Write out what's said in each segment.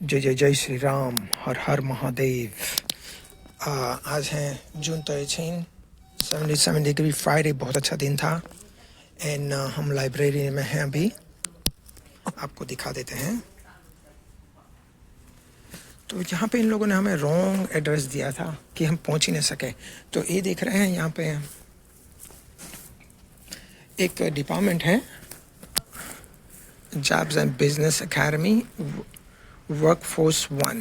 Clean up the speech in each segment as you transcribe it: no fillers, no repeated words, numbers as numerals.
जय जय जय श्री राम, हर हर महादेव। आज है जून 13, 77 डिग्री, फ्राइडे, बहुत अच्छा दिन था। एंड हम लाइब्रेरी में हैं अभी, आपको दिखा देते हैं। तो यहाँ पे इन लोगों ने हमें रॉन्ग एड्रेस दिया था कि हम पहुँच ही नहीं सके। तो ये देख रहे हैं, यहाँ पे एक डिपार्टमेंट है, jobs and business academy workforce 1।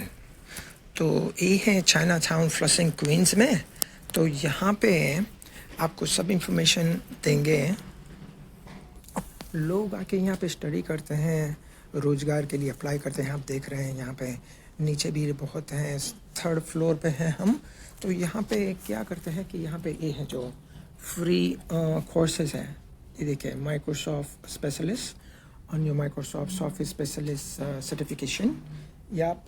तो ये है चाइना टाउन फ्लशिंग क्वींस में। तो यहाँ पे आपको सब इंफॉर्मेशन देंगे। लोग आके यहाँ पे स्टडी करते हैं, रोज़गार के लिए अप्लाई करते हैं। आप देख रहे हैं यहाँ पे नीचे भी बहुत हैं, 3rd फ्लोर पे हैं हम। तो यहाँ पे क्या करते हैं कि यहाँ पे ये है जो फ्री कोर्सेज हैं। ये देखिए, Microsoft specialist on your Microsoft office specialist certification. या आप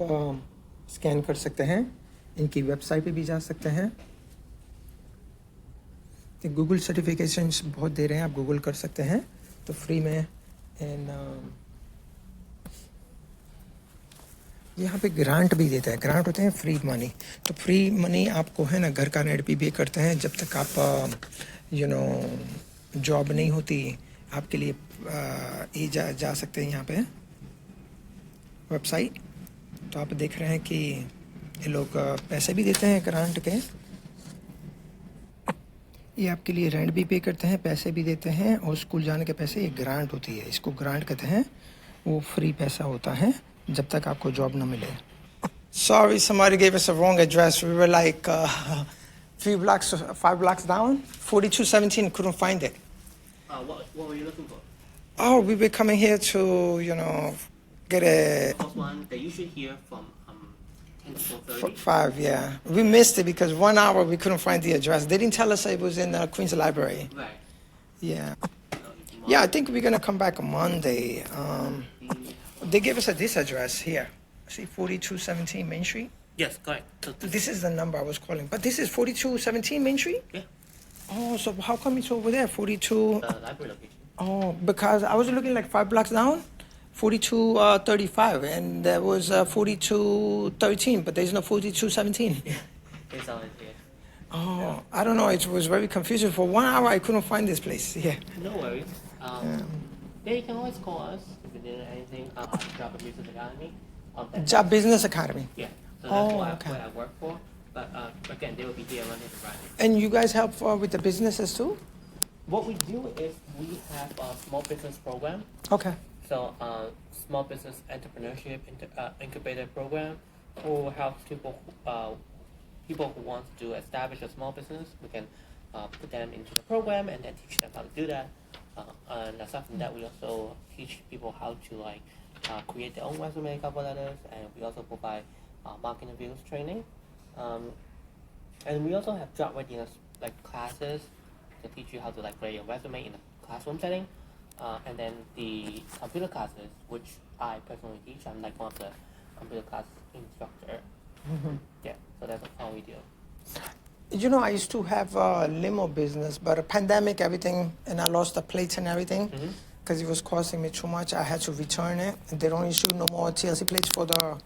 स्कैन कर सकते हैं, इनकी वेबसाइट पे भी जा सकते हैं। गूगल सर्टिफिकेशंस बहुत दे रहे हैं, आप गूगल कर सकते हैं तो फ्री में। एंड यहाँ पे ग्रांट भी देता है, ग्रांट होते हैं फ्री मनी। तो फ्री मनी आपको है ना, घर का रेंट भी पे करते हैं जब तक आप जॉब नहीं होती आपके लिए। ये जा सकते हैं यहाँ पे वेबसाइट। तो आप देख रहे हैं कि ये लोग पैसे भी देते हैं ग्रांट के। ये आपके लिए रेंट भी पे करते हैं, पैसे भी देते हैं, और स्कूल जाने के पैसे ये ग्रांट होती है, इसको ग्रांट कहते हैं। वो फ्री पैसा होता है जब तक आपको जॉब ना मिले। Sorry, somebody gave us a wrong address. We were like 5 blocks down, 4217, couldn't find it. What were you looking for? Oh, we were coming here to, get a... Course one, they usually here from 10 to 4:30. 5, yeah. We missed it because 1 hour we couldn't find the address. They didn't tell us it was in the Queen's Library. Right. Yeah. Yeah, I think we're going to come back on Monday. They gave us this address here. See, 4217 Main Street? Yes, correct. So This is the number I was calling. But this is 4217 Main Street? yeah, Oh, so how come it's over there, 42? the library location. Oh, because I was looking like 5 blocks down, 4235, and there was 4213, but there's no 4217. It's on here. Oh, I don't know. It was very confusing. For 1 hour, I couldn't find this place. Yeah. No worries. Yeah, you can always call us if you need anything. Job and Business Academy. Job Business Academy. Yeah. So that's Oh, okay. what I work for. But again, they will be here Monday to Friday. And you guys help with the businesses too? What we do is we have a small business program. Okay. So, small business entrepreneurship incubator program who helps people who want to establish a small business. We can put them into the program and then teach them how to do that. And aside from that, we also teach people how to create their own resume, cover letters, and we also provide marketing reviews training. And we also have job readiness classes to teach you how to create your resume in a classroom setting. And then the computer classes, which I personally teach. I'm like one of the computer class instructor. Mm-hmm. Yeah, so that's how we do. I used to have a limo business, but a pandemic, everything, and I lost the plates and everything because it was costing me too much. I had to return it, and they don't issue no more TLC plates for the,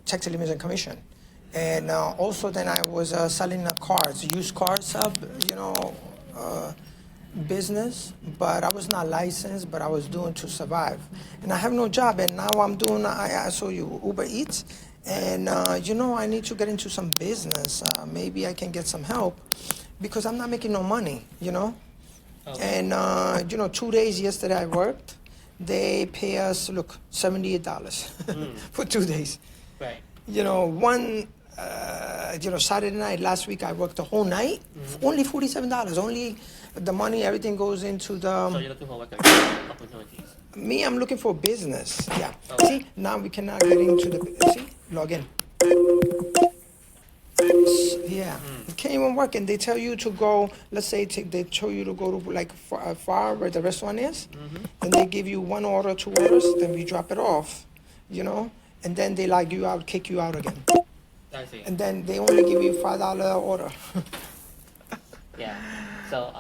Check Television Commission. And also then I was selling cars, used cars, business, but I was not licensed, but I was doing to survive. And I have no job, and now I'm doing, I saw you, Uber Eats, and I need to get into some business. Maybe I can get some help because I'm not making no money, Okay. And 2 days yesterday I worked. They pay us, look, $78 for 2 days. Right. Saturday night, last week I worked the whole night, only $47. Only the money, everything goes into the... So you're looking for what opportunities? Me, I'm looking for business. Yeah. Okay. See, now we cannot get into the... See, log in. Yeah. You can't even work, and they tell you to go, let's say they tell you to go to far where the restaurant is, and they give you 1 order, 2 orders, then we drop it off, and then they you out, kick you out again. I see. And then they only give you $5 order. Yeah. So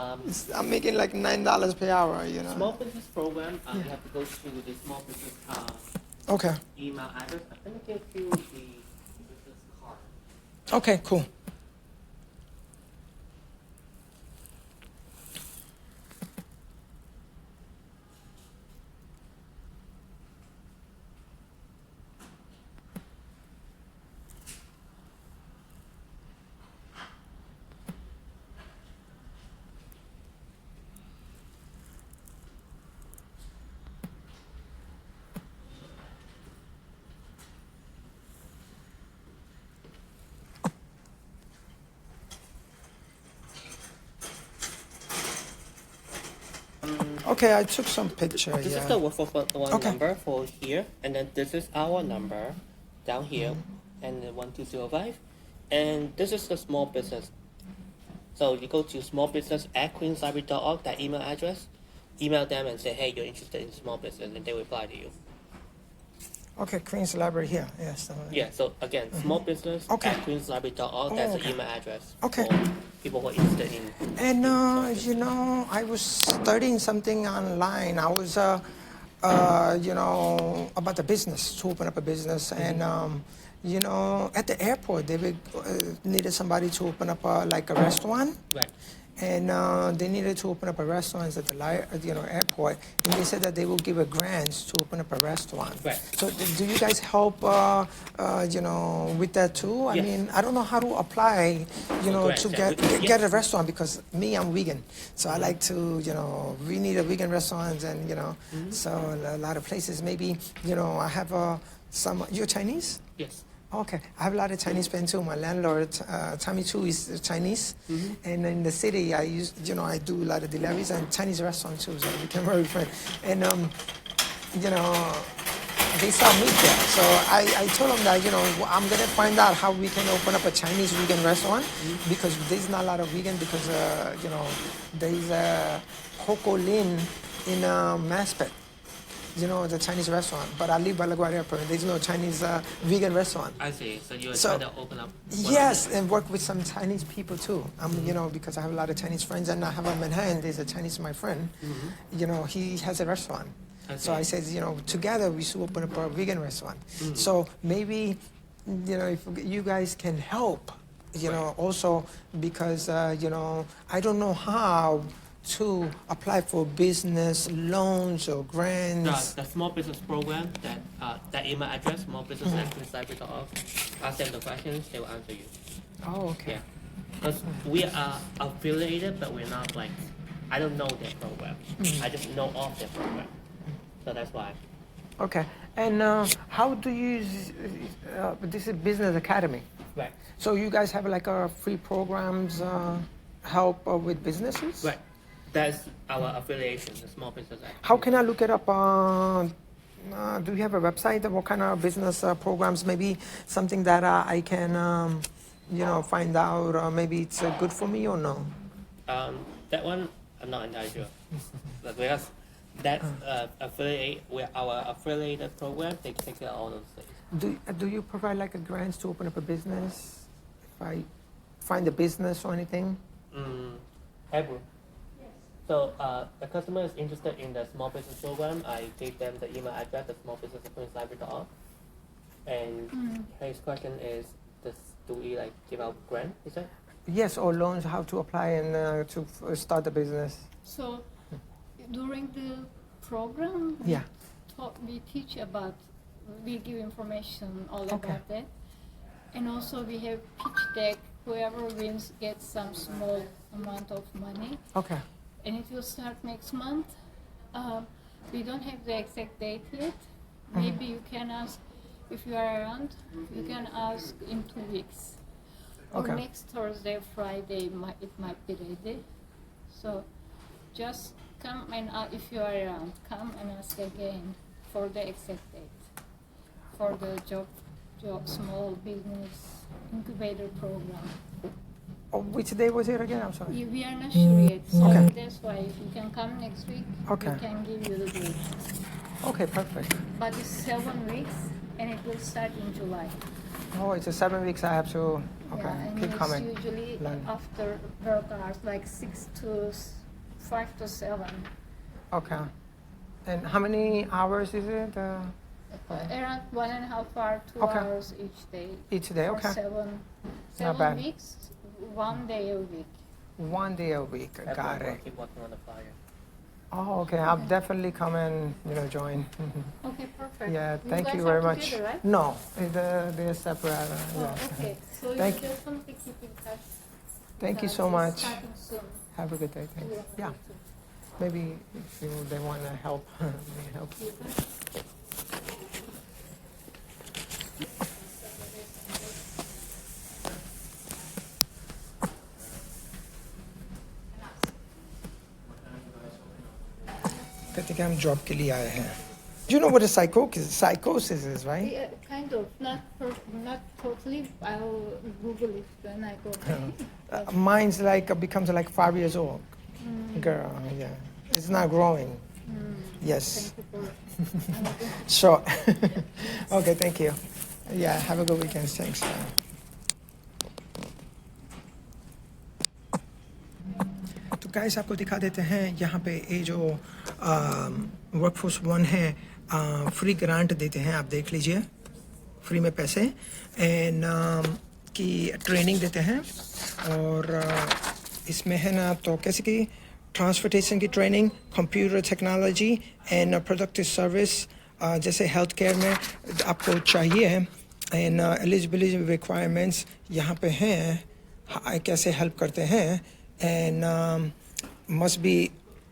I'm making like $9 per hour, small business program. You have to go to the small business Okay. email address. I'm gonna give you the business card. Okay, cool. Okay, I took some picture. This Yeah. is the one Okay. number for here, and then this is our number down here, and then 1205, and this is the small business. So you go to smallbusiness@queenslibrary.org, that email address, email them and say, hey, you're interested in small business, and they reply to you. Okay, Queen's Library here. Yes. Yeah, so again, smallbusiness@queenslibrary.org, that's okay. the email address Okay. for people who are interested in. And small you business. know, I was studying something online. I was, you know, about the business to open up a business, and you know, at the airport they needed somebody to open up like a restaurant. Right. And they needed to open up a restaurant at the airport, and they said that they will give a grants to open up a restaurant. Right. So do you guys help, you know, with that too? I Yes. mean, I don't know how to apply, you know, grants, to yeah. get a restaurant, because I'm vegan, so I like to, you know, we need a vegan restaurant, and you know, so a lot of places. Maybe, you know, I have some. You're Chinese? Yes. Okay, I have a lot of Chinese friends too. My landlord, Tommy Chu, is Chinese, and in the city, I I do a lot of deliveries and Chinese restaurants too. So we became very friends, and you know, they saw meat there. So I told them that, you know, I'm gonna find out how we can open up a Chinese vegan restaurant, because there's not a lot of vegan, because you know, there's Coco Lin in Maspet. You know, the Chinese restaurant, but I live by LaGuardia Airport. There's no Chinese vegan restaurant. I see. So you're So- trying to open up. Yes, and work with some Chinese people too. You know, because I have a lot of Chinese friends, and I have a Manhattan. There's a Chinese, my friend. You know, he has a restaurant. I So I see. said, you know, together we should open up a vegan restaurant. So maybe, you know, if you guys can help, you know, also because you know, I don't know how to apply for business loans or grants. The small business program, that email address, smallbusiness@queenslibrary.org. Ask them the questions, they will answer you. Oh, okay. Yeah. Because we are affiliated, but we're not like, I don't know their program. I just know of their program. So that's why. Okay. And how do you this is Business Academy? Right. So you guys have like free programs help with businesses? Right. That's our affiliation, the small business act. How can I look it up? Do you have a website? What kind of business programs? Maybe something that I can, you know, find out. Maybe it's good for me or no? That one, I'm not entirely sure. But because that's affiliate with our affiliated program, they take care of all those things. Do you provide like a grants to open up a business? If I find a business or anything? Hebrew. So the customer is interested in the small business program. I gave them the email address, the smallbusiness@queenslibrary.org. And his question is, do we like give out grant? Is that? Yes, or loans, how to apply and to start a business. So during the program, Yeah. we teach about, we give information all Okay. about that. And also we have pitch deck, whoever wins gets some small amount of money. Okay. And it will start next month. We don't have the exact date yet. Maybe you can ask, if you are around, you can ask in 2 weeks. Or Okay. next Thursday, Friday, it might be ready. So just come and if you are around, come and ask again for the exact date. For the job small business incubator program. Oh, which day was it again? I'm sorry. We are not sure yet, so Okay. that's why if you can come next week, Okay. we can give you the date. Okay, perfect. But it's 7 weeks, and it will start in July. Oh, it's a 7 weeks. I have to. Okay, Yeah, and keep it's coming. usually Learn. after work hours, like 5 to 7. Okay. And how many hours is it? Around 1.5 hour, 2 Okay. hours each day. Each day, For okay. seven bad. weeks, 1 day a week. 1 day a week. Got Everyone will it. keep working on the flyer. Oh, okay. I'll definitely come and join. Okay, perfect. Yeah, You thank guys you are very much. together, right? No, they're separate. Oh, Yes. okay. So Thank you definitely keep in touch. Thank you because so it's much. Starting soon. Have a good day. Thank you. Yeah, maybe if they want to help, they help. कहते कि हम job के लिए आए हैं. You know what a psychosis is, right? Yeah, kind of. Not totally. I'll Google it when I go back. Mine's like becomes like 5 years old. Girl, yeah. It's not growing. Yes. Thank you for Sure. Okay, thank you. Yeah, have a good weekend. Thanks. तो guys आपको दिखा देते हैं यहाँ पे ये जो workforce one है फ्री ग्रांट देते हैं, आप देख लीजिए, फ्री में पैसे एंड की ट्रेनिंग देते हैं. और इसमें है ना तो कैसे की ट्रांसपोर्टेशन की training, computer technology and productive service, जैसे हेल्थ केयर में आपको चाहिए एंड एलिजिबिलिटी रिक्वायरमेंट्स यहाँ पे हैं, कैसे हेल्प करते हैं. And must be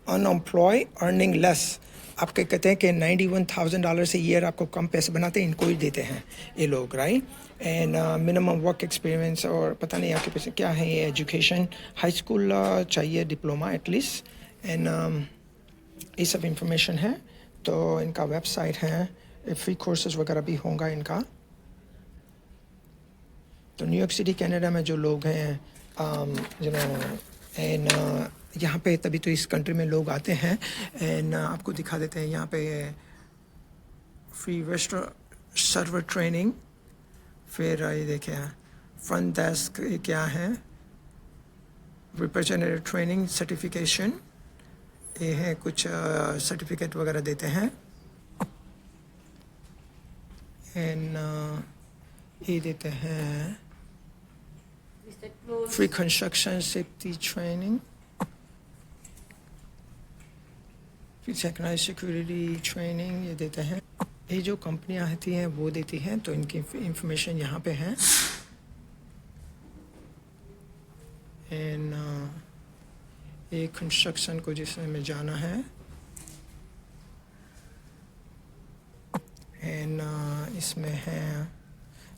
unemployed earning less. आपके कहते हैं कि $91,000 से ईयर आपको कम पैसे बनाते हैं, इनको ही देते हैं ये लोग, right. And minimum work experience और पता नहीं आपके पैसे क्या है, ये एजुकेशन हाई स्कूल चाहिए, डिप्लोमा एटलीस्ट. एंड ये सब इंफॉर्मेशन है. तो इनका वेबसाइट है, फ्री कोर्सेज वगैरह भी होगा इनका. तो न्यूयॉर्क सिटी कनाडा में जो लोग हैं एंड यहाँ पे तभी तो इस कंट्री में लोग आते हैं. एंड आपको दिखा देते हैं यहाँ पे फ्री रेस्टोरेंट सर्वर ट्रेनिंग, फिर ये देखिए फ्रंट डेस्क क्या है, रिप्रेजेंटेटिव ट्रेनिंग सर्टिफिकेशन, ये है कुछ सर्टिफिकेट वगैरह देते हैं. एंड ये देते हैं फ्री कंस्ट्रक्शन सेफ्टी ट्रेनिंग, फिर टेक्नोलॉजी सिक्योरिटी ट्रेनिंग ये देते हैं. ये जो कंपनियां आती हैं वो देती हैं, तो इनकी इंफॉर्मेशन यहाँ पे है. एंड ये कंस्ट्रक्शन को जिसमें जाना है एंड इसमें है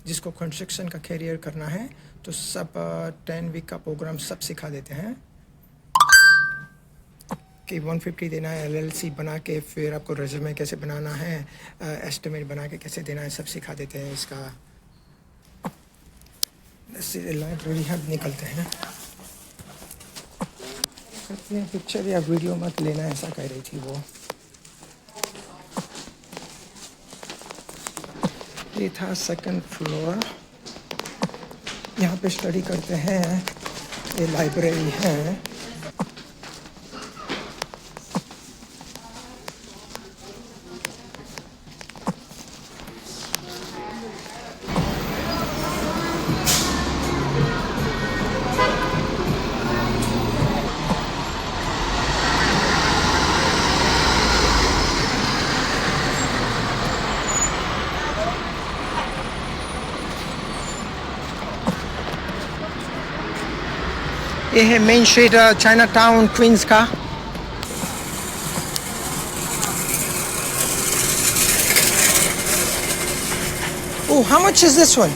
जिसको कंस्ट्रक्शन का कैरियर करना है तो सब 10 वीक का प्रोग्राम सब सिखा देते हैं कि 150 देना है, LLC बना के फिर आपको रेज्यूमे कैसे बनाना है, एस्टिमेट बना के कैसे देना है, सब सिखा देते हैं. इसका लाइब्रेरी हम निकलते हैं, कहते हैं पिक्चर या वीडियो मत लेना, ऐसा कह रही थी वो. ये था सेकंड फ्लोर, यहाँ पे स्टडी करते हैं. ये लाइब्रेरी है. ये है main street Chinatown Queens का. Oh, how much is this one?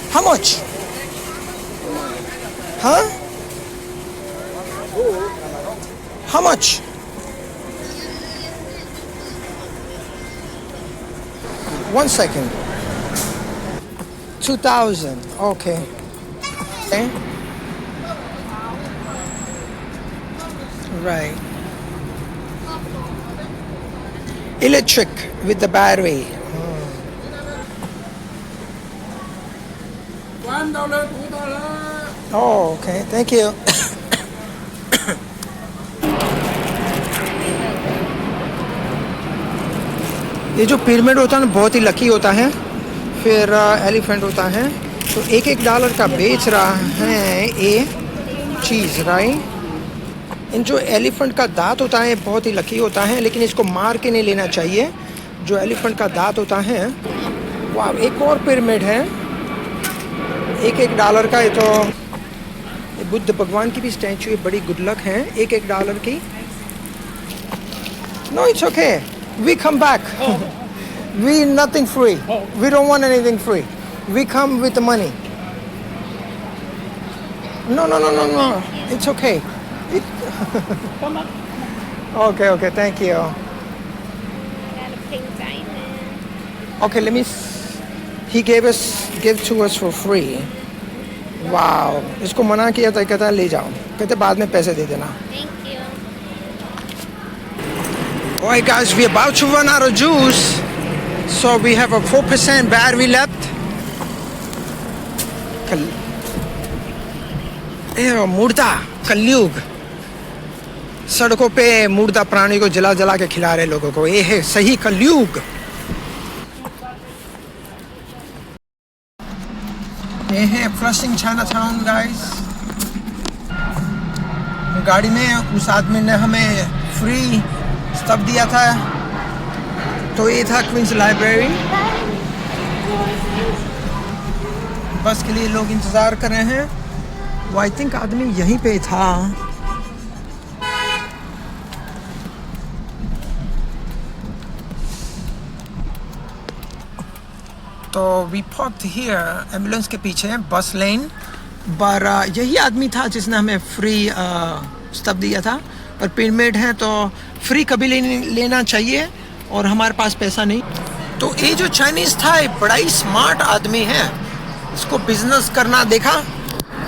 How much? Huh? How much? One second. 2,000. Okay. Okay. Right. Electric with the battery. $1, $2. Oh, okay. Thank you. ये जो pyramid होता है ना बहुत ही लकी होता है। फिर एलिफेंट होता है, तो $1 का बेच रहा है ये चीज़, राइट। इन जो एलिफेंट का दांत होता है बहुत ही लकी होता है, लेकिन इसको मार के नहीं लेना चाहिए। जो एलिफेंट का दांत होता है। वाह, एक और पिरामिड है $1 का। ये तो ये बुद्ध भगवान की भी स्टैचू है, बड़ी गुड लक है। $1 की। No, it's okay, we come back. We nothing free. We don't want anything free. We come with the money. No. It's okay. Come on. Okay, thank you. Got a pink diamond. Okay, let me. He give to us for free. Wow. इसको मना किया था, कहता ले जाओ, कहते बाद में पैसे दे देना. Thank you. Alright guys, we're about to run out of juice. So we have a 4% battery left. मुर्दा कलयुग, सड़कों पे मुर्दा प्राणी को जला जला के खिला रहे लोगों को, ये है सही कलयुग। ये है फ्लशिंग चाइनाटाउन गाइस। गाड़ी में उस आदमी ने हमें फ्री स्टफ दिया था, तो ये था क्वींस लाइब्रेरी। बस के लिए लोग इंतज़ार कर रहे हैं। वो आई थिंक आदमी यहीं पे था। तो वी पार्क्ड हियर, एम्बुलेंस के पीछे बस लेन। पर यही आदमी था जिसने हमें फ्री स्टफ दिया था। पर पिरामिड है तो फ्री कभी लेना चाहिए, और हमारे पास पैसा नहीं। तो ये जो चाइनीज़ था ये बड़ा ही स्मार्ट आदमी है। इसको बिजनेस करना देखा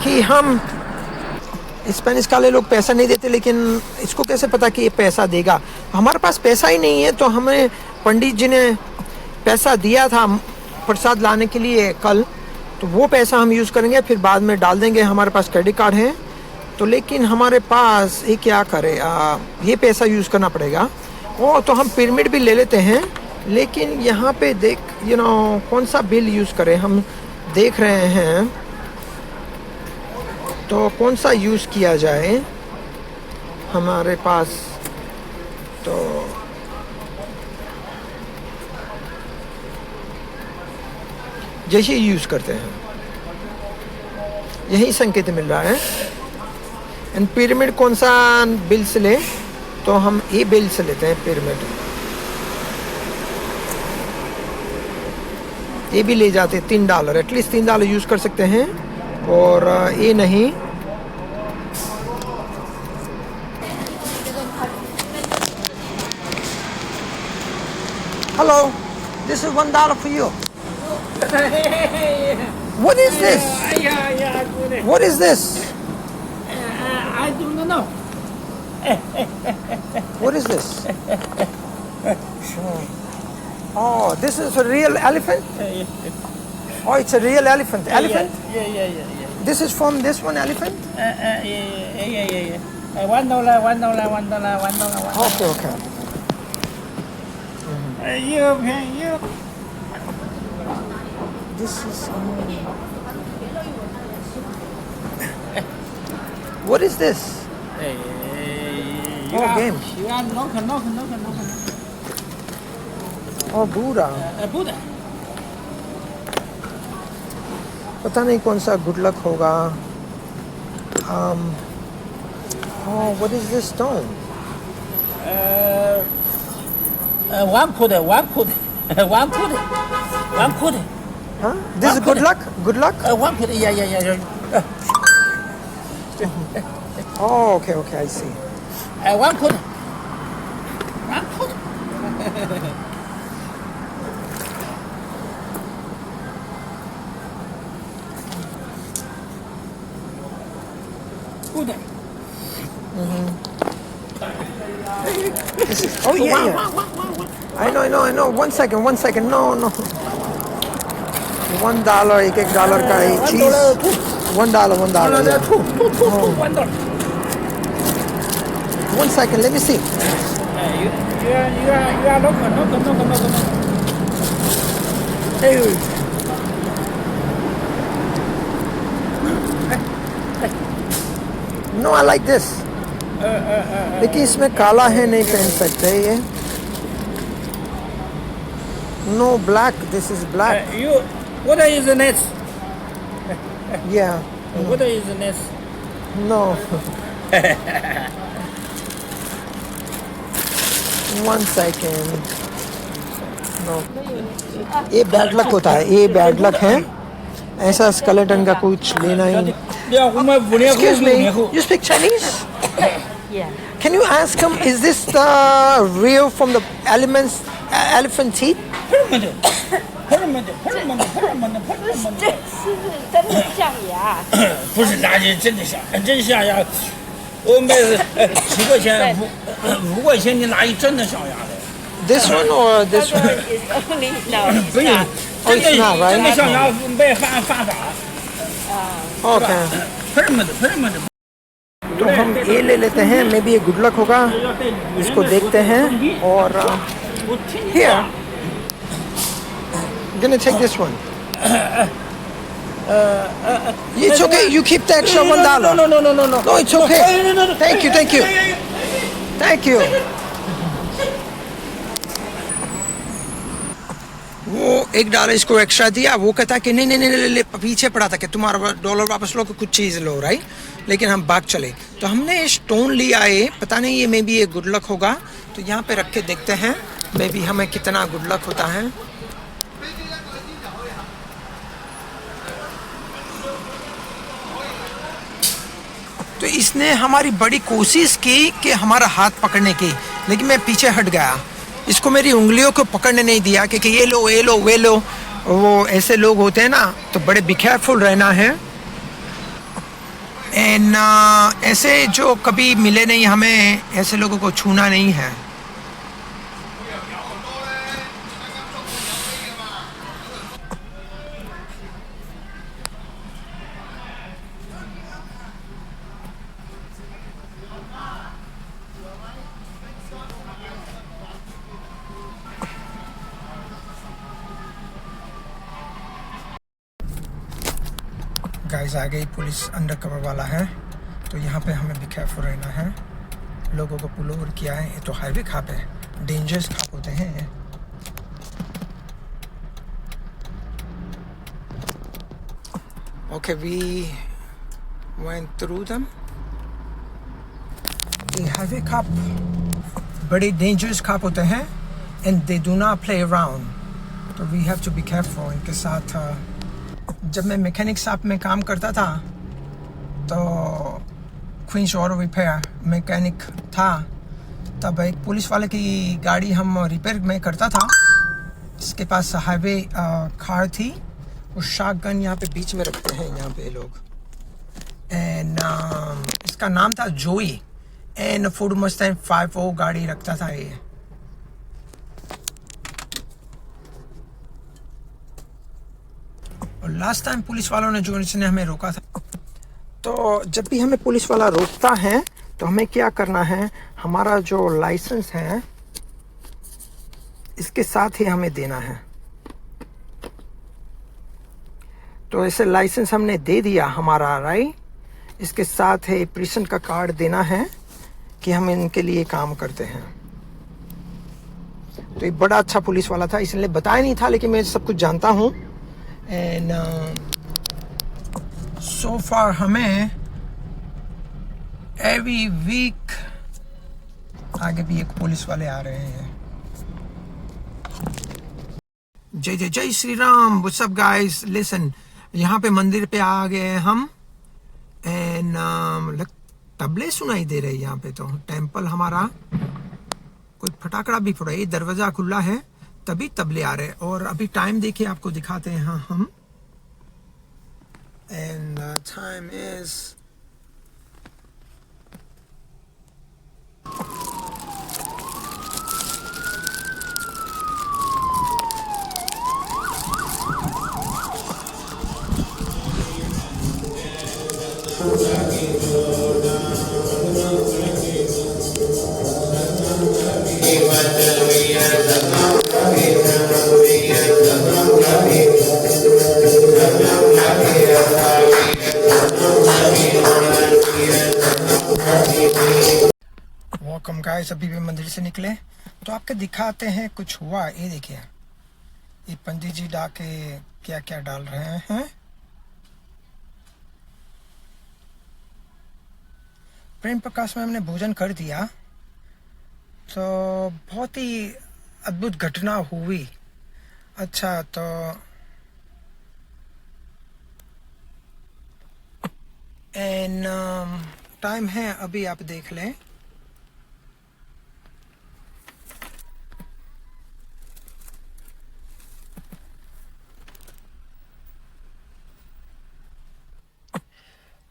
कि हम स्पेनिश वाले लोग पैसा नहीं देते, लेकिन इसको कैसे पता कि ये पैसा देगा। हमारे पास पैसा ही नहीं है, तो हमें पंडित जी ने पैसा दिया था प्रसाद लाने के लिए कल, तो वो पैसा हम यूज़ करेंगे, फिर बाद में डाल देंगे। हमारे पास क्रेडिट कार्ड है, तो लेकिन हमारे पास ये क्या करे, ये पैसा यूज़ करना पड़ेगा। तो हम पिरामिड भी ले लेते हैं, लेकिन यहाँ पे देख कौन सा बिल यूज़ करें, हम देख रहे हैं। तो कौन सा यूज़ किया जाए हमारे पास, तो यही यूज़ करते हैं, यही संकेत मिल रहा है। एंड पिरामिड कौन सा बिल से ले, तो हम ये बिल से लेते हैं पिरामिड। ये भी ले जाते हैं $3, एटलीस्ट $3 यूज़ कर सकते हैं, और ये नहीं। Hello, this is $1 for you. What is this? Yeah. What is this? I do not know. What is this? Oh, this is a real elephant? Oh, it's a real elephant. Elephant? Yeah. This is from this one elephant? Yeah. $1. Okay. You. This is. What is this? Oh, game. You are no. Oh, Buddha. Buddha. पता नहीं कौन सा good luck होगा। Oh, what is this stone? One put. Huh? This is good luck? Good luck? One put. Yeah. Oh, okay, I see. One put. Buddha. This is, oh yeah. I know. One second. No. $1, $1 का ये चीज। $1. $2. One second, let me see. You are local. Hey. No, I like this. लेकिन इसमें काला है, नहीं पहन सकते ये. No black. This is black. What is the next? Yeah. What is the next? No. One second. No. ये bad luck होता है. ये बैड लक है. ऐसा स्केलेटन का कुछ लेना ही. Excuse me. You speak Chinese? Yeah. Can you ask him? Is this the real from the elephant teeth? 这是真的象牙。不是垃圾，真的象牙。我卖7块钱，5块钱你拿一真的象牙的。This one or this one? It's only no. 不是，真的真的象牙卖犯法。Okay. permanent。तो हम ये ले लेते हैं. मे बी ये गुड लक होगा. इसको देखते हैं. और here, I'm gonna take this one. It's okay. You keep the extra $1. No, it's okay. Thank you. वो $1 इसको एक्स्ट्रा दिया. वो कहता कि नहीं ले, पीछे पड़ा था कि तुम्हारा डॉलर वापस लो, कुछ चीज़ लो, राइट. लेकिन हम भाग चले. तो हमने स्टोन लिया है. पता नहीं ये मे बी ये गुड लक होगा. तो यहाँ पे रख के देखते हैं मे बी हमें कितना गुड लक होता है. तो इसने हमारी बड़ी कोशिश की कि हमारा हाथ पकड़ने की, लेकिन मैं पीछे हट गया. इसको मेरी उंगलियों को पकड़ने नहीं दिया कि ये लो वे लो. वो ऐसे लोग होते हैं ना, तो बड़े बी केयरफुल रहना है. एंड ऐसे जो कभी मिले नहीं, हमें ऐसे लोगों को छूना नहीं है. गाइस आ गई पुलिस. अंडर कवर वाला है. तो यहाँ पे हमें भी केयरफुल रहना है. लोगों को पुल ओवर किया है. ये तो हाईवे खाप है. डेंजरस खाप होते हैं ये. Okay, we went through them. ये हाईवे खाप बड़े डेंजरस खाप होते हैं. And they do not play around. तो we have to be careful. इनके साथ जब मैं मैकेनिक शॉप में काम करता था, तो क्वींस ऑटो रिपेयर मैकेनिक था, तब एक पुलिस वाले की गाड़ी हम रिपेयर में करता था. इसके पास हाईवे कार थी. वो शॉटगन यहाँ पे बीच में रखते हैं यहाँ पे लोग. एंड इसका नाम था जोई. एंड फोर्ड मस्टैंग 5 गाड़ी रखता था ये. और लास्ट टाइम पुलिस वालों ने जो इसने हमें रोका था. तो जब भी हमें पुलिस वाला रोकता है तो हमें क्या करना है, हमारा जो लाइसेंस है इसके साथ ही हमें देना है. तो ऐसे लाइसेंस हमने दे दिया हमारा, राइट. इसके साथ है प्रिसन का कार्ड देना है कि हम इनके लिए काम करते हैं. तो ये बड़ा अच्छा पुलिस वाला था. इसने बताया नहीं था, लेकिन मैं सब कुछ जानता हूँ. एंड सो फार हमें एवरी वीक आगे भी एक पुलिस वाले आ रहे हैं. जय जय जय Shri Ram. What's up guys. Listen, यहाँ पे मंदिर पे आ गए हैं हम. एंड तबले सुनाई दे रहे यहाँ पे. तो टेंपल हमारा कोई फटाकड़ा भी फोड़ा. ये दरवाजा खुला है तभी तबले आ रहे. और अभी टाइम देखिए, आपको दिखाते हैं हम. And time is Amen. Guys अभी भी मंदिर से निकले तो आपके दिखाते हैं कुछ हुआ। ये देखिए, ये पंडित जी डाके क्या क्या डाल रहे हैं। प्रेम प्रकाश में हमने भोजन कर दिया तो बहुत ही अद्भुत घटना हुई। अच्छा, तो टाइम है अभी, आप देख लें।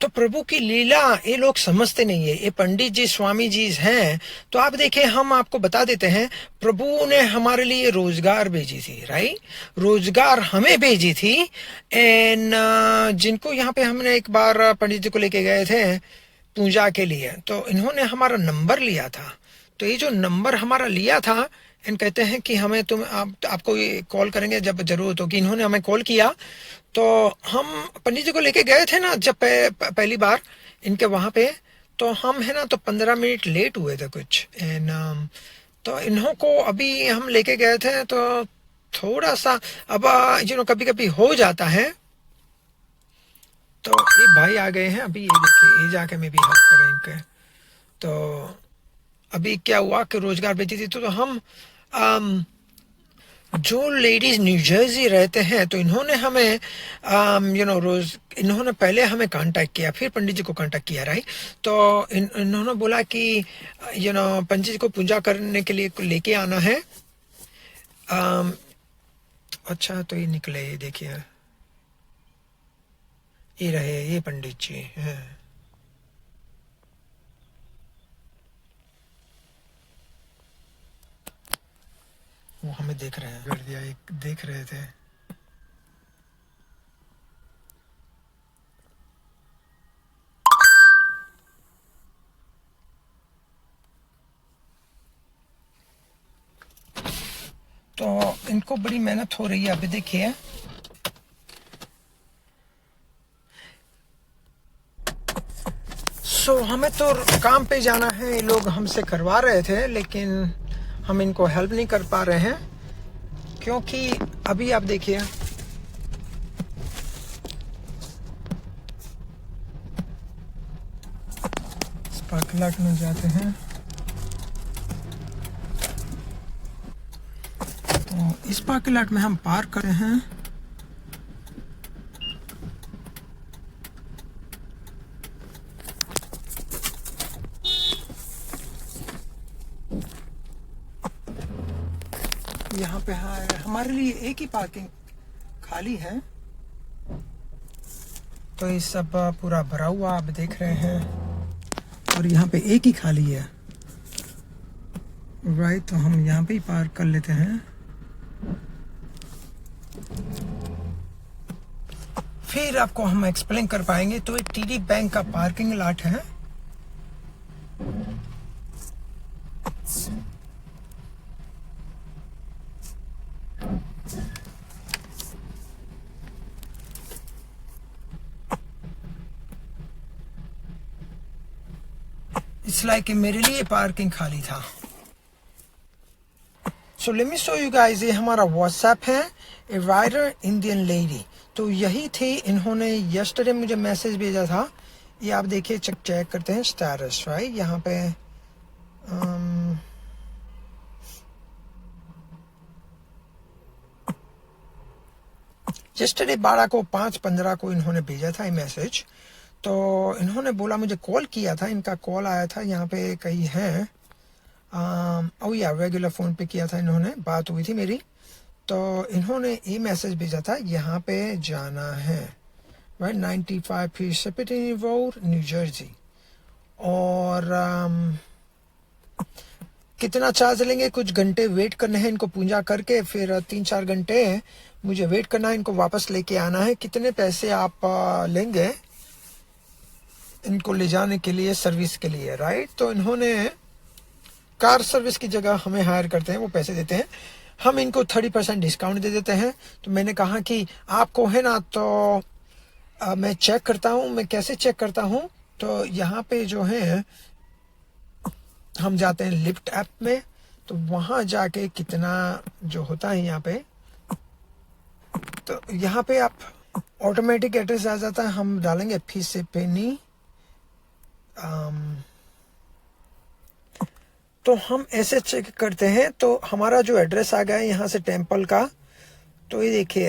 तो प्रभु की लीला ये लोग समझते नहीं है। ये पंडित जी स्वामी जी हैं। तो आप देखें, हम आपको बता देते हैं, प्रभु ने हमारे लिए रोजगार भेजी थी, राइट? रोजगार हमें भेजी थी। एंड जिनको यहाँ पे हमने एक बार पंडित जी को लेके गए थे पूजा के लिए, तो इन्होंने हमारा नंबर लिया था। तो ये जो नंबर हमारा लिया था, इन कहते हैं कि हमें आपको ये कॉल करेंगे जब जरूरत होगी। इन्होंने हमें कॉल किया तो हम पंडित जी को लेके गए थे ना जब पहली बार इनके वहां पे, तो हम है ना तो 15 मिनट लेट हुए थे कुछ। एंड तो इन्हों को अभी हम लेके गए थे तो थोड़ा सा अब कभी कभी हो जाता है। तो ये भाई आ गए हैं अभी, ये देखिए, ये जाके मैं भी हेल्प करें इनके। तो अभी क्या हुआ कि रोजगार भेजी थी तो हम जो लेडीज न्यू जर्सी रहते हैं, तो इन्होंने हमें रोज इन्होंने पहले हमें कांटेक्ट किया, फिर पंडित जी को कांटेक्ट किया, राइट? तो इन्होंने बोला कि पंडित जी को पूजा करने के लिए लेके आना है। अच्छा, तो ये निकले, ये देखिए, ये रहे, ये पंडित जी हैं। वो हमें देख रहे हैं, कर दिया, एक देख रहे थे। तो इनको बड़ी मेहनत हो रही है। अभी देखिए, हमें तो काम पे जाना है। ये लोग हमसे करवा रहे थे लेकिन हम इनको हेल्प नहीं कर पा रहे हैं, क्योंकि अभी आप देखिए, स्पार्कलाट में जाते हैं तो इस स्पार्कलाट में हम पार्क कर रहे हैं। यहाँ पे हमारे लिए एक ही पार्किंग खाली है, तो ये सब पूरा भरा हुआ आप देख रहे हैं, और यहाँ पे एक ही खाली है, राइट? तो हम यहाँ पे ही पार्क कर लेते हैं। फिर आपको हम एक्सप्लेन कर पाएंगे। तो ये टीडी बैंक का पार्किंग लॉट है। लाइक मेरे लिए पार्किंग खाली था। So let me show you guys, ये हमारा व्हाट्सएप है, ए राइडर इंडियन लेडी। तो यही थी, इन्होंने यस्टरडे मुझे मैसेज भेजा था। ये आप देखिए, चेक करते हैं स्टेटस, राइट? यहाँ पे यस्टरडे 12 को 5:15 को इन्होंने भेजा था ये मैसेज। तो इन्होंने बोला, मुझे कॉल किया था, इनका कॉल आया था, यहाँ पे कहीं है, या रेगुलर फ़ोन पे किया था इन्होंने, बात हुई थी मेरी। तो इन्होंने ये मैसेज भेजा था, यहाँ पे जाना है, राइट? 95 प्रिसिपिटेनी रोड, न्यू जर्सी। और कितना चार्ज लेंगे? कुछ घंटे वेट करने हैं इनको पूजा करके, फिर 3-4 घंटे मुझे वेट करना है, इनको वापस लेके आना है। कितने पैसे आप लेंगे इनको ले जाने के लिए, सर्विस के लिए, राइट? तो इन्होंने कार सर्विस की जगह हमें हायर करते हैं, वो पैसे देते हैं, हम इनको 30% डिस्काउंट दे देते हैं। तो मैंने कहा कि आपको है ना, तो मैं चेक करता हूँ। मैं कैसे चेक करता हूँ? तो यहाँ पे जो है हम जाते हैं लिफ्ट ऐप में, तो वहाँ जाके कितना जो होता है यहाँ पे, तो यहाँ पे आप ऑटोमेटिक एड्रेस आ जाता है, हम डालेंगे फीस से पेनी। तो हम ऐसे चेक करते हैं, तो हमारा जो एड्रेस आ गया है यहाँ से टेम्पल का, तो ये देखिए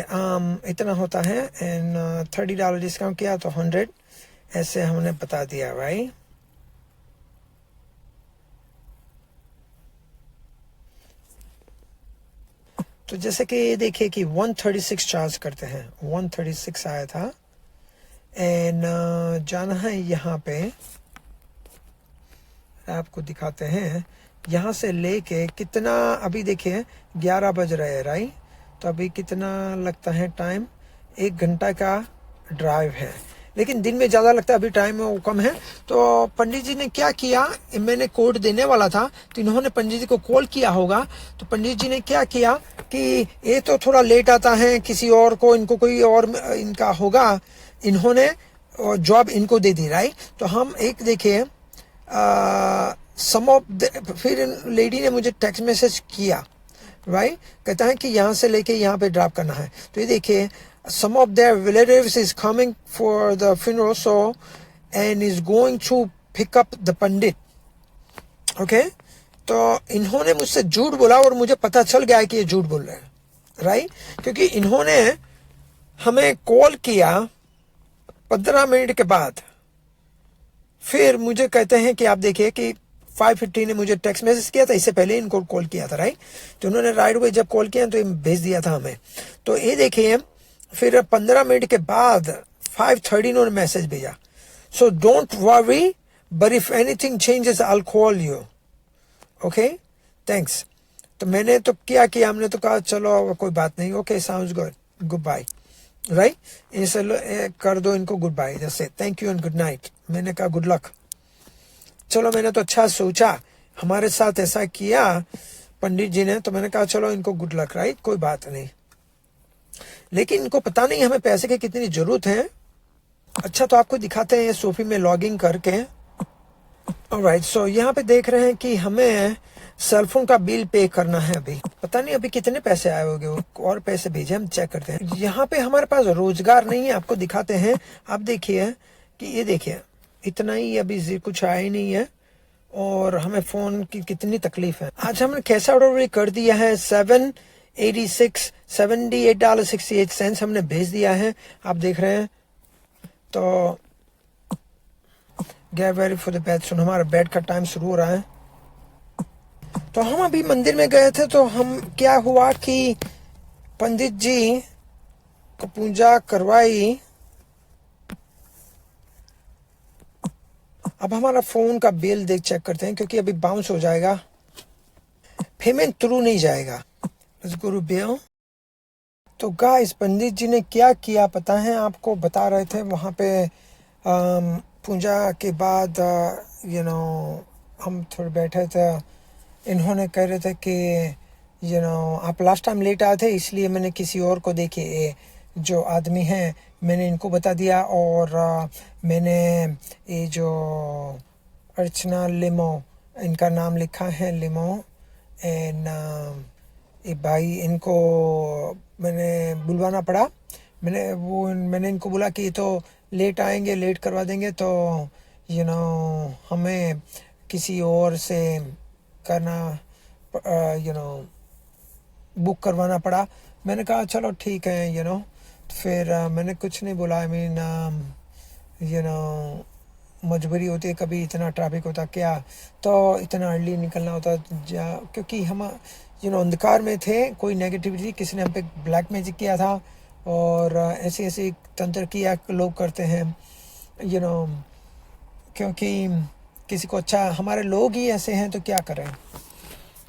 इतना होता है, एंड $30 डिस्काउंट किया तो 100 ऐसे हमने बता दिया, राइट। तो जैसे कि ये देखिए कि 136 चार्ज करते हैं, 136 आया था, एंड जाना है यहाँ पे, आपको दिखाते हैं यहाँ से लेके कितना, अभी देखिए 11 बज रहे हैं, राइट। तो अभी कितना लगता है टाइम, 1 घंटा का ड्राइव है, लेकिन दिन में ज़्यादा लगता है, अभी टाइम वो कम है। तो पंडित जी ने क्या किया, मैंने कोड देने वाला था, तो इन्होंने पंडित जी को कॉल किया होगा, तो पंडित जी ने क्या किया कि ये तो थोड़ा लेट आता है, किसी और को, इनको कोई और इनका होगा, इन्होंने जॉब इनको दे दी, राइट। तो हम एक देखिए फिर लेडी ने मुझे टेक्स्ट मैसेज किया, राइट, कहता है कि यहाँ से लेके यहाँ पे ड्रॉप करना है। तो ये देखिए some of their relatives is coming for the funeral, so and is going to pick up the Pandit, okay. तो इन्होंने मुझसे झूठ बोला और मुझे पता चल गया है कि ये झूठ बोल रहे हैं, राइट, क्योंकि इन्होंने हमें कॉल किया 15 मिनट के बाद, फिर मुझे कहते हैं कि आप देखिए कि 5:50 ने मुझे टेक्स्ट मैसेज किया था, इससे पहले इनको कॉल किया था, राइट। तो उन्होंने राइट अवे जब कॉल किया तो ये भेज दिया था हमें। तो ये देखिए फिर 15 मिनट के बाद 5:30 उन्होंने मैसेज भेजा, so don't worry but if anything changes I will call you, okay, thanks. तो मैंने तो क्या किया, हमने तो कहा चलो कोई बात नहीं, okay sounds good, goodbye, right. इसे कर दो इनको गुड बाय, जैसे thank you and good night. मैंने कहा गुड लक। चलो मैंने तो अच्छा सोचा, हमारे साथ ऐसा किया पंडित जी ने, तो मैंने कहा चलो इनको गुड लक, राइट, कोई बात नहीं। लेकिन इनको पता नहीं हमें पैसे की कितनी जरूरत है। अच्छा, तो आपको दिखाते हैं ये सोफी में लॉगिंग करके। ऑलराइट, सो यहाँ पे देख रहे हैं कि हमें सेलफोन का बिल पे करना है। अभी पता नहीं अभी कितने पैसे आए होंगे, और पैसे भेजे, हम चेक करते हैं। यहाँ पे हमारे पास रोजगार नहीं है, आपको दिखाते हैं। आप देखिए कि ये देखिए इतना ही अभी कुछ आया ही नहीं है, और हमें फोन की कितनी तकलीफ है। आज हमने कैसा ऑर्डर कर दिया है, $78.68 हमने भेज दिया है, आप देख रहे हैं। तो get ready for the bed soon, हमारा बेड का टाइम शुरू हो रहा है। तो हम अभी मंदिर में गए थे, तो हम क्या हुआ कि पंडित जी को पूजा करवाई। अब हमारा फोन का बिल देख चेक करते हैं, क्योंकि अभी बाउंस हो जाएगा, पेमेंट थ्रू नहीं जाएगा। गुरु बिल। तो गाइस, पंडित जी ने क्या किया पता है आपको, बता रहे थे वहाँ पे पूजा के बाद हम थोड़े बैठे थे, इन्होंने कह रहे थे कि आप लास्ट टाइम लेट आए थे, इसलिए मैंने किसी और को देखे, जो आदमी हैं मैंने इनको बता दिया, और मैंने ये जो अर्चना लिमो इनका नाम लिखा है, लिमो एंड ये भाई, इनको मैंने बुलवाना पड़ा। मैंने इनको बोला कि तो लेट आएंगे, लेट करवा देंगे, तो हमें किसी और से करना बुक करवाना पड़ा। मैंने कहा चलो ठीक है, फिर मैंने कुछ नहीं बोला। आई मीन मजबूरी होती है, कभी इतना ट्रैफिक होता क्या, तो इतना अर्ली निकलना होता, क्योंकि हम अंधकार में थे, कोई नेगेटिविटी, किसी ने हम पे ब्लैक मैजिक किया था, और ऐसे ऐसे तंत्र किया लोग करते हैं, क्योंकि किसी को अच्छा, हमारे लोग ही ऐसे हैं तो क्या करें,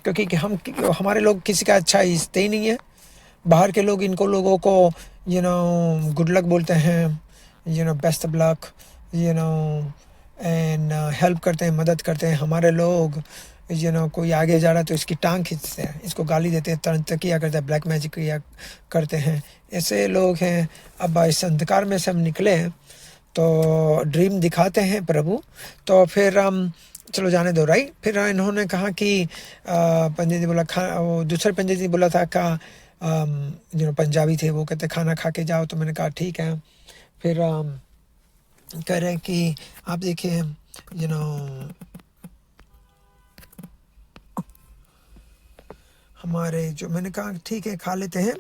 क्योंकि हमारे लोग किसी का अच्छा इज्जत ही नहीं है। बाहर के लोग इनको लोगों को गुड लक बोलते हैं, best of luck, and help करते हैं, मदद करते हैं। हमारे लोग कोई आगे जा रहा है तो इसकी टांग खींचते हैं, इसको गाली देते हैं, तंत्र किया करते हैं, ब्लैक मैजिक किया करते हैं, ऐसे लोग हैं। अब इस अंधकार में से हम निकले तो ड्रीम दिखाते हैं प्रभु। तो फिर चलो जाने दो, राइट। फिर इन्होंने कहा कि पंडित जी बोला वो दूसरे पंडित जी बोला था का जो पंजाबी थे, वो कहते खाना खा के जाओ। तो मैंने कहा ठीक है। फिर कह रहे हैं कि आप देखिए हमारे जो, मैंने कहा ठीक है खा लेते हैं।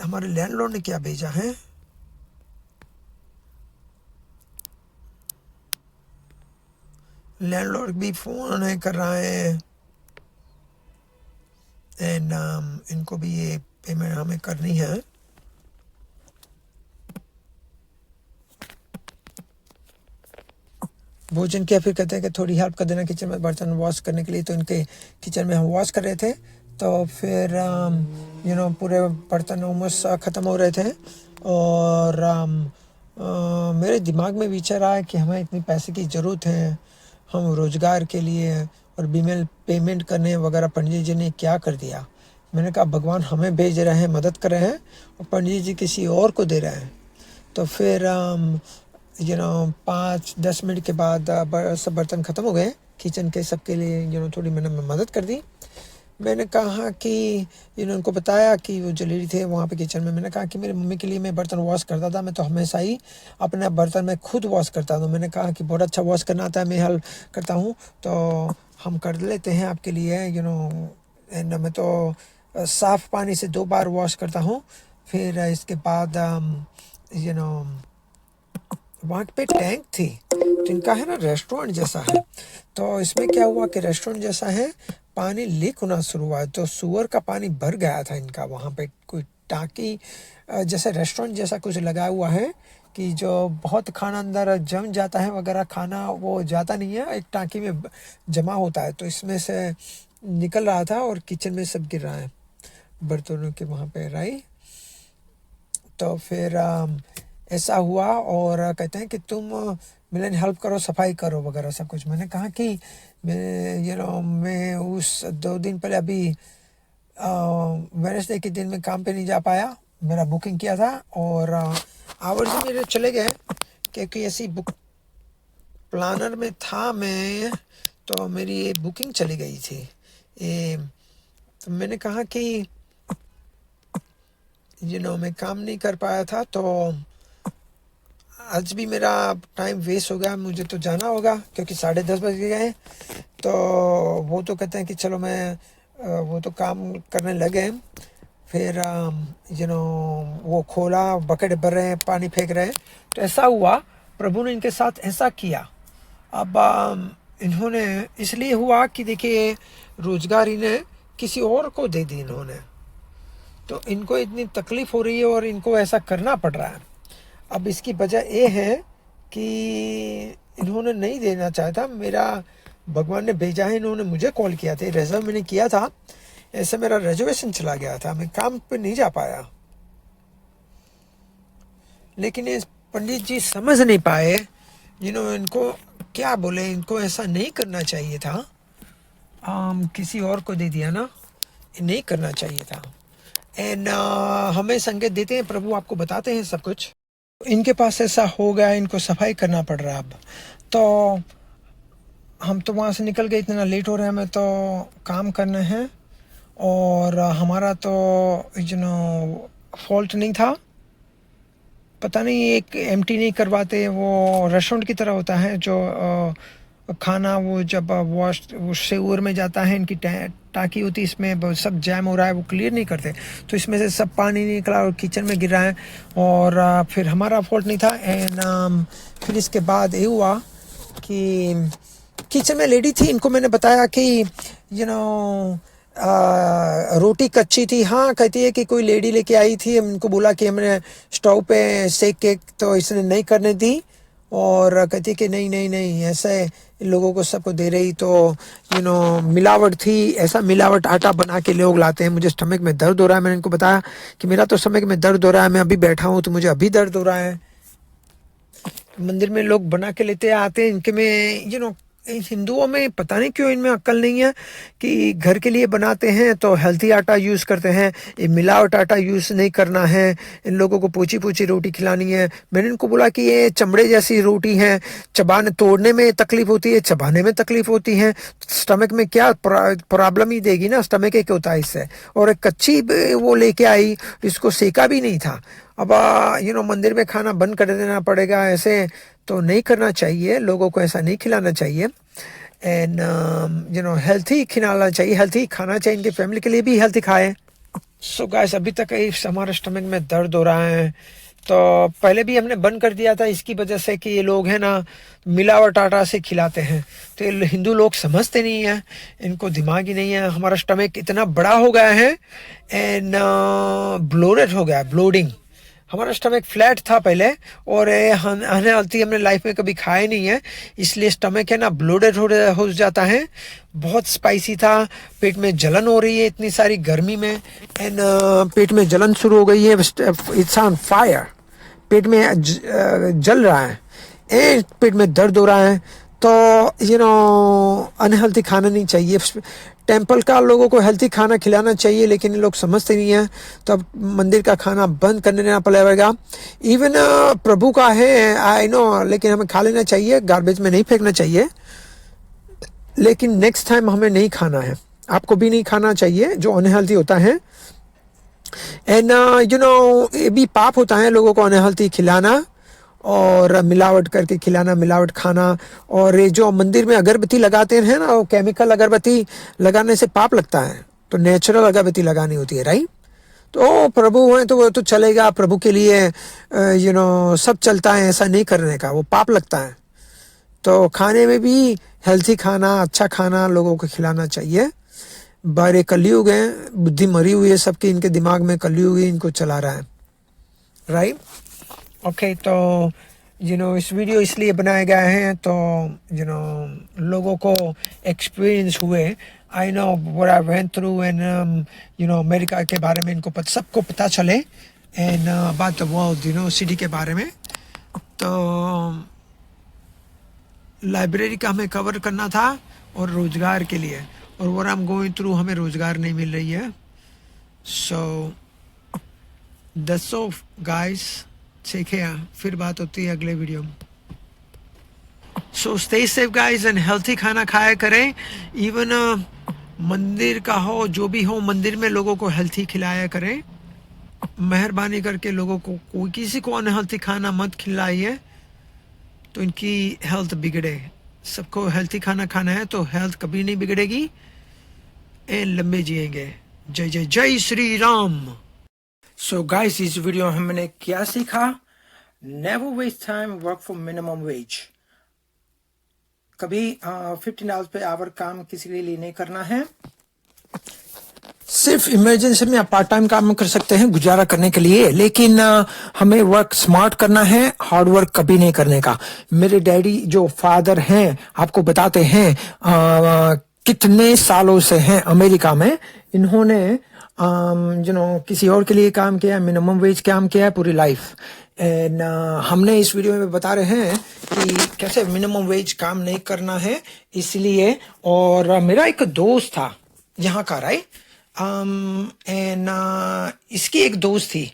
हमारे लैंडलॉर्ड ने क्या भेजा है, लैंडलॉर्ड भी फ़ोन कर रहा है एंड इनको भी ये पेमेंट हमें करनी है। भोजन किया, फिर कहते हैं कि थोड़ी हेल्प कर देना किचन में बर्तन वॉश करने के लिए। तो इनके किचन में हम वॉश कर रहे थे, तो फिर पूरे बर्तन ऑलमोस्ट ख़त्म हो रहे थे। और मेरे दिमाग में विचार आया कि हमें इतनी पैसे की ज़रूरत है, हम रोज़गार के लिए और बीमेल पेमेंट करने वगैरह पंडित जी ने क्या कर दिया। मैंने कहा भगवान हमें भेज रहे हैं, मदद कर रहे हैं, और पंडित जी किसी और को दे रहे हैं। तो फिर 5-10 मिनट के बाद सब बर्तन ख़त्म हो गए किचन के, सबके लिए थोड़ी मैंने मदद कर दी। मैंने कहा कि उनको बताया कि वो जो लेडी थे वहाँ पे किचन में, मैंने कहा कि मेरी मम्मी के लिए मैं बर्तन वॉश करता था, मैं तो हमेशा ही अपने बर्तन में खुद वॉश करता था। मैंने कहा कि बहुत अच्छा वॉश करना आता है, मैं हेल्प करता हूँ, तो हम कर लेते हैं आपके लिए एंड मैं तो साफ़ पानी से 2 बार वॉश करता हूँ। फिर इसके बाद वहाँ पे टैंक थी, तो इनका है ना रेस्टोरेंट जैसा है। तो इसमें क्या हुआ कि रेस्टोरेंट जैसा है, पानी लीक होना शुरू हुआ, तो सूअर का पानी भर गया था इनका। वहाँ पे कोई टाँकी जैसे रेस्टोरेंट जैसा कुछ लगा हुआ है कि जो बहुत खाना अंदर जम जाता है वगैरह, खाना वो जाता नहीं है, एक टाँकी में जमा होता है, तो इसमें से निकल रहा था और किचन में सब गिर रहा है बर्तनों के वहाँ पे, राइट। तो फिर ऐसा हुआ और कहते हैं कि तुम मिलन हेल्प करो, सफाई करो वगैरह सब कुछ। मैंने कहा कि मैं उस 2 दिन पहले अभी वेडनेसडे के दिन में काम पे नहीं जा पाया, मेरा बुकिंग किया था और आवर्स मेरे चले गए क्योंकि ऐसी बुक प्लानर में था मैं, तो मेरी ये बुकिंग चली गई थी। तो मैंने कहा कि मैं काम नहीं कर पाया था, तो आज भी मेरा टाइम वेस्ट हो गया, मुझे तो जाना होगा क्योंकि 10:30 बज गए। तो वो तो कहते हैं कि चलो मैं वो तो काम करने लगे। फिर वो खोला, बकेट भर रहे हैं, पानी फेंक रहे हैं। तो ऐसा हुआ, प्रभु ने इनके साथ ऐसा किया। अब इन्होंने इसलिए हुआ कि देखिए रोजगार इन्हें किसी और को दे दी इन्होंने, तो इनको इतनी तकलीफ हो रही है और इनको ऐसा करना पड़ रहा है। अब इसकी वजह ये है कि इन्होंने नहीं देना चाहा था, मेरा भगवान ने भेजा है, इन्होंने मुझे कॉल किया था, रिजर्व मैंने किया था, ऐसे मेरा रिजर्वेशन चला गया था, मैं काम पे नहीं जा पाया। लेकिन ये पंडित जी समझ नहीं पाए, इनको क्या बोले, इनको ऐसा नहीं करना चाहिए था, किसी और को दे दिया ना, नहीं करना चाहिए था। एंड हमें संकेत देते हैं, प्रभु आपको बताते हैं सब कुछ। इनके पास ऐसा हो गया, इनको सफाई करना पड़ रहा है। अब तो हम तो वहाँ से निकल गए, इतना लेट हो रहे हैं, हमें तो काम करना है और हमारा तो फॉल्ट नहीं था। पता नहीं एक एम्प्टी नहीं करवाते, वो रेस्टोरेंट की तरह होता है जो खाना वो जब वॉश वो सेवर में जाता है, इनकी टाँकी होती है, इसमें सब जैम हो रहा है, वो क्लियर नहीं करते, तो इसमें से सब पानी निकला और किचन में गिर रहा है। और फिर हमारा फॉल्ट नहीं था। एंड फिर इसके बाद ये हुआ कि किचन में लेडी थी, इनको मैंने बताया कि रोटी कच्ची थी। हाँ, कहती है कि कोई लेडी लेके आई थी, इनको बोला कि हमने स्टोव पे सेक के, तो इसने नहीं करने दी और कहती कि नहीं ऐसे लोगों को सबको दे रही, तो मिलावट थी, ऐसा मिलावट आटा बना के लोग लाते हैं। मुझे स्टमक में दर्द हो रहा है, मैंने इनको बताया कि मेरा तो स्टमक में दर्द हो रहा है, मैं अभी बैठा हूँ तो मुझे अभी दर्द हो रहा है। मंदिर में लोग बना के लेते आते हैं, इनके में इन हिंदुओं में पता नहीं क्यों इनमें अक्ल नहीं है कि घर के लिए बनाते हैं तो हेल्थी आटा यूज़ करते हैं, ये मिलावट आटा यूज़ नहीं करना है। इन लोगों को पूछी पूछी रोटी खिलानी है। मैंने इनको बोला कि ये चमड़े जैसी रोटी है, चबाने तोड़ने में तकलीफ होती है, चबाने में तकलीफ होती है, स्टमक में क्या प्रॉब्लम ही देगी ना, स्टमक एक होता है इससे। और एक कच्ची वो लेके आई, इसको सेका भी नहीं था। अब मंदिर में खाना बंद कर देना पड़ेगा, ऐसे तो नहीं करना चाहिए, लोगों को ऐसा नहीं खिलाना चाहिए। एंड हेल्थी खिलाना चाहिए, हेल्थी खाना चाहिए, इनकी फैमिली के लिए भी हेल्थी खाएं। सो गाइस, अभी तक हमारे स्टमक में दर्द हो रहा है, तो पहले भी हमने बंद कर दिया था इसकी वजह से कि ये लोग हैं ना मिलावट आटा से खिलाते हैं। तो ये हिंदू लोग समझते नहीं है, इनको दिमाग ही नहीं है। हमारा स्टमक इतना बड़ा हो गया है एंड ब्लोडेड हो गया, ब्लोडिंग। हमारा स्टमक फ्लैट था पहले, और अनहेल्थी हमने लाइफ में कभी खाए नहीं है, इसलिए स्टमक है ना ब्लोडेड हो जाता है। बहुत स्पाइसी था, पेट में जलन हो रही है इतनी सारी गर्मी में, एंड पेट में जलन शुरू हो गई है, इट्स ऑन फायर, पेट में जल रहा है, एंड पेट में दर्द हो रहा है। तो अनहेल्थी खाना नहीं चाहिए। टेंपल का लोगों को हेल्थी खाना खिलाना चाहिए, लेकिन ये लोग समझते नहीं हैं, तो अब मंदिर का खाना बंद कर देना पड़ेगा। इवन प्रभु का है, आई नो, लेकिन हमें खा लेना चाहिए, गार्बेज में नहीं फेंकना चाहिए। लेकिन नेक्स्ट टाइम हमें नहीं खाना है, आपको भी नहीं खाना चाहिए जो अनहेल्थी होता है। एंड ये भी पाप होता है लोगों को अनहेल्थी खिलाना और मिलावट करके खिलाना, मिलावट खाना। और ये जो मंदिर में अगरबत्ती लगाते हैं ना, वो केमिकल अगरबत्ती लगाने से पाप लगता है, तो नेचुरल अगरबत्ती लगानी होती है, राइट। तो प्रभु हैं तो वो तो चलेगा, प्रभु के लिए सब चलता है, ऐसा नहीं करने का, वो पाप लगता है। तो खाने में भी हेल्थी खाना, अच्छा खाना लोगों को खिलाना चाहिए। बारे कलयुग है, बुद्धि मरी हुई है सबकी, इनके दिमाग में कलयुग ही इनको चला रहा है, राइट। ओके, तो इस वीडियो इसलिए बनाए गए हैं तो लोगों को एक्सपीरियंस हुए, I know what I went through, and America के बारे में इनको सबको पता चले, and about the world city के बारे में। तो लाइब्रेरी का हमें कवर करना था और रोजगार के लिए, और what I am going through, हमें रोजगार नहीं मिल रही है। सो दैट्स ऑल गाइस, ठीक है, फिर बात होती है अगले वीडियो में। So stay safe guys and healthy खाना खाया करें। इवन मंदिर का हो, जो भी हो, मंदिर में लोगों को हेल्थी खिलाया करें। मेहरबानी करके लोगों को, कोई किसी को अनहेल्थी खाना मत खिलाइए, तो इनकी हेल्थ बिगड़े। सबको हेल्थी खाना खाना है तो हेल्थ कभी नहीं बिगड़ेगी, एंड लंबे जिएंगे। जय जय जय श्री राम। सो गाइस, इस वीडियो में हमने क्या सीखा? Never waste time, work for minimum wage. कभी $15 पे आवर काम किसी के लिए नहीं करना है। सिर्फ इमरजेंसी में आप पार्ट टाइम काम कर सकते हैं गुजारा करने के लिए, लेकिन हमें वर्क स्मार्ट करना है, हार्ड वर्क कभी नहीं करने का। मेरे डैडी जो फादर हैं, आपको बताते हैं कितने सालों से हैं अमेरिका में। इन्होंने किसी और के लिए काम किया, मिनिमम वेज काम किया है पूरी लाइफ। एंड हमने इस वीडियो में बता रहे हैं कि कैसे मिनिमम वेज काम नहीं करना है, इसलिए। और मेरा एक दोस्त था यहाँ का, राइट, एंड इसकी एक दोस्त थी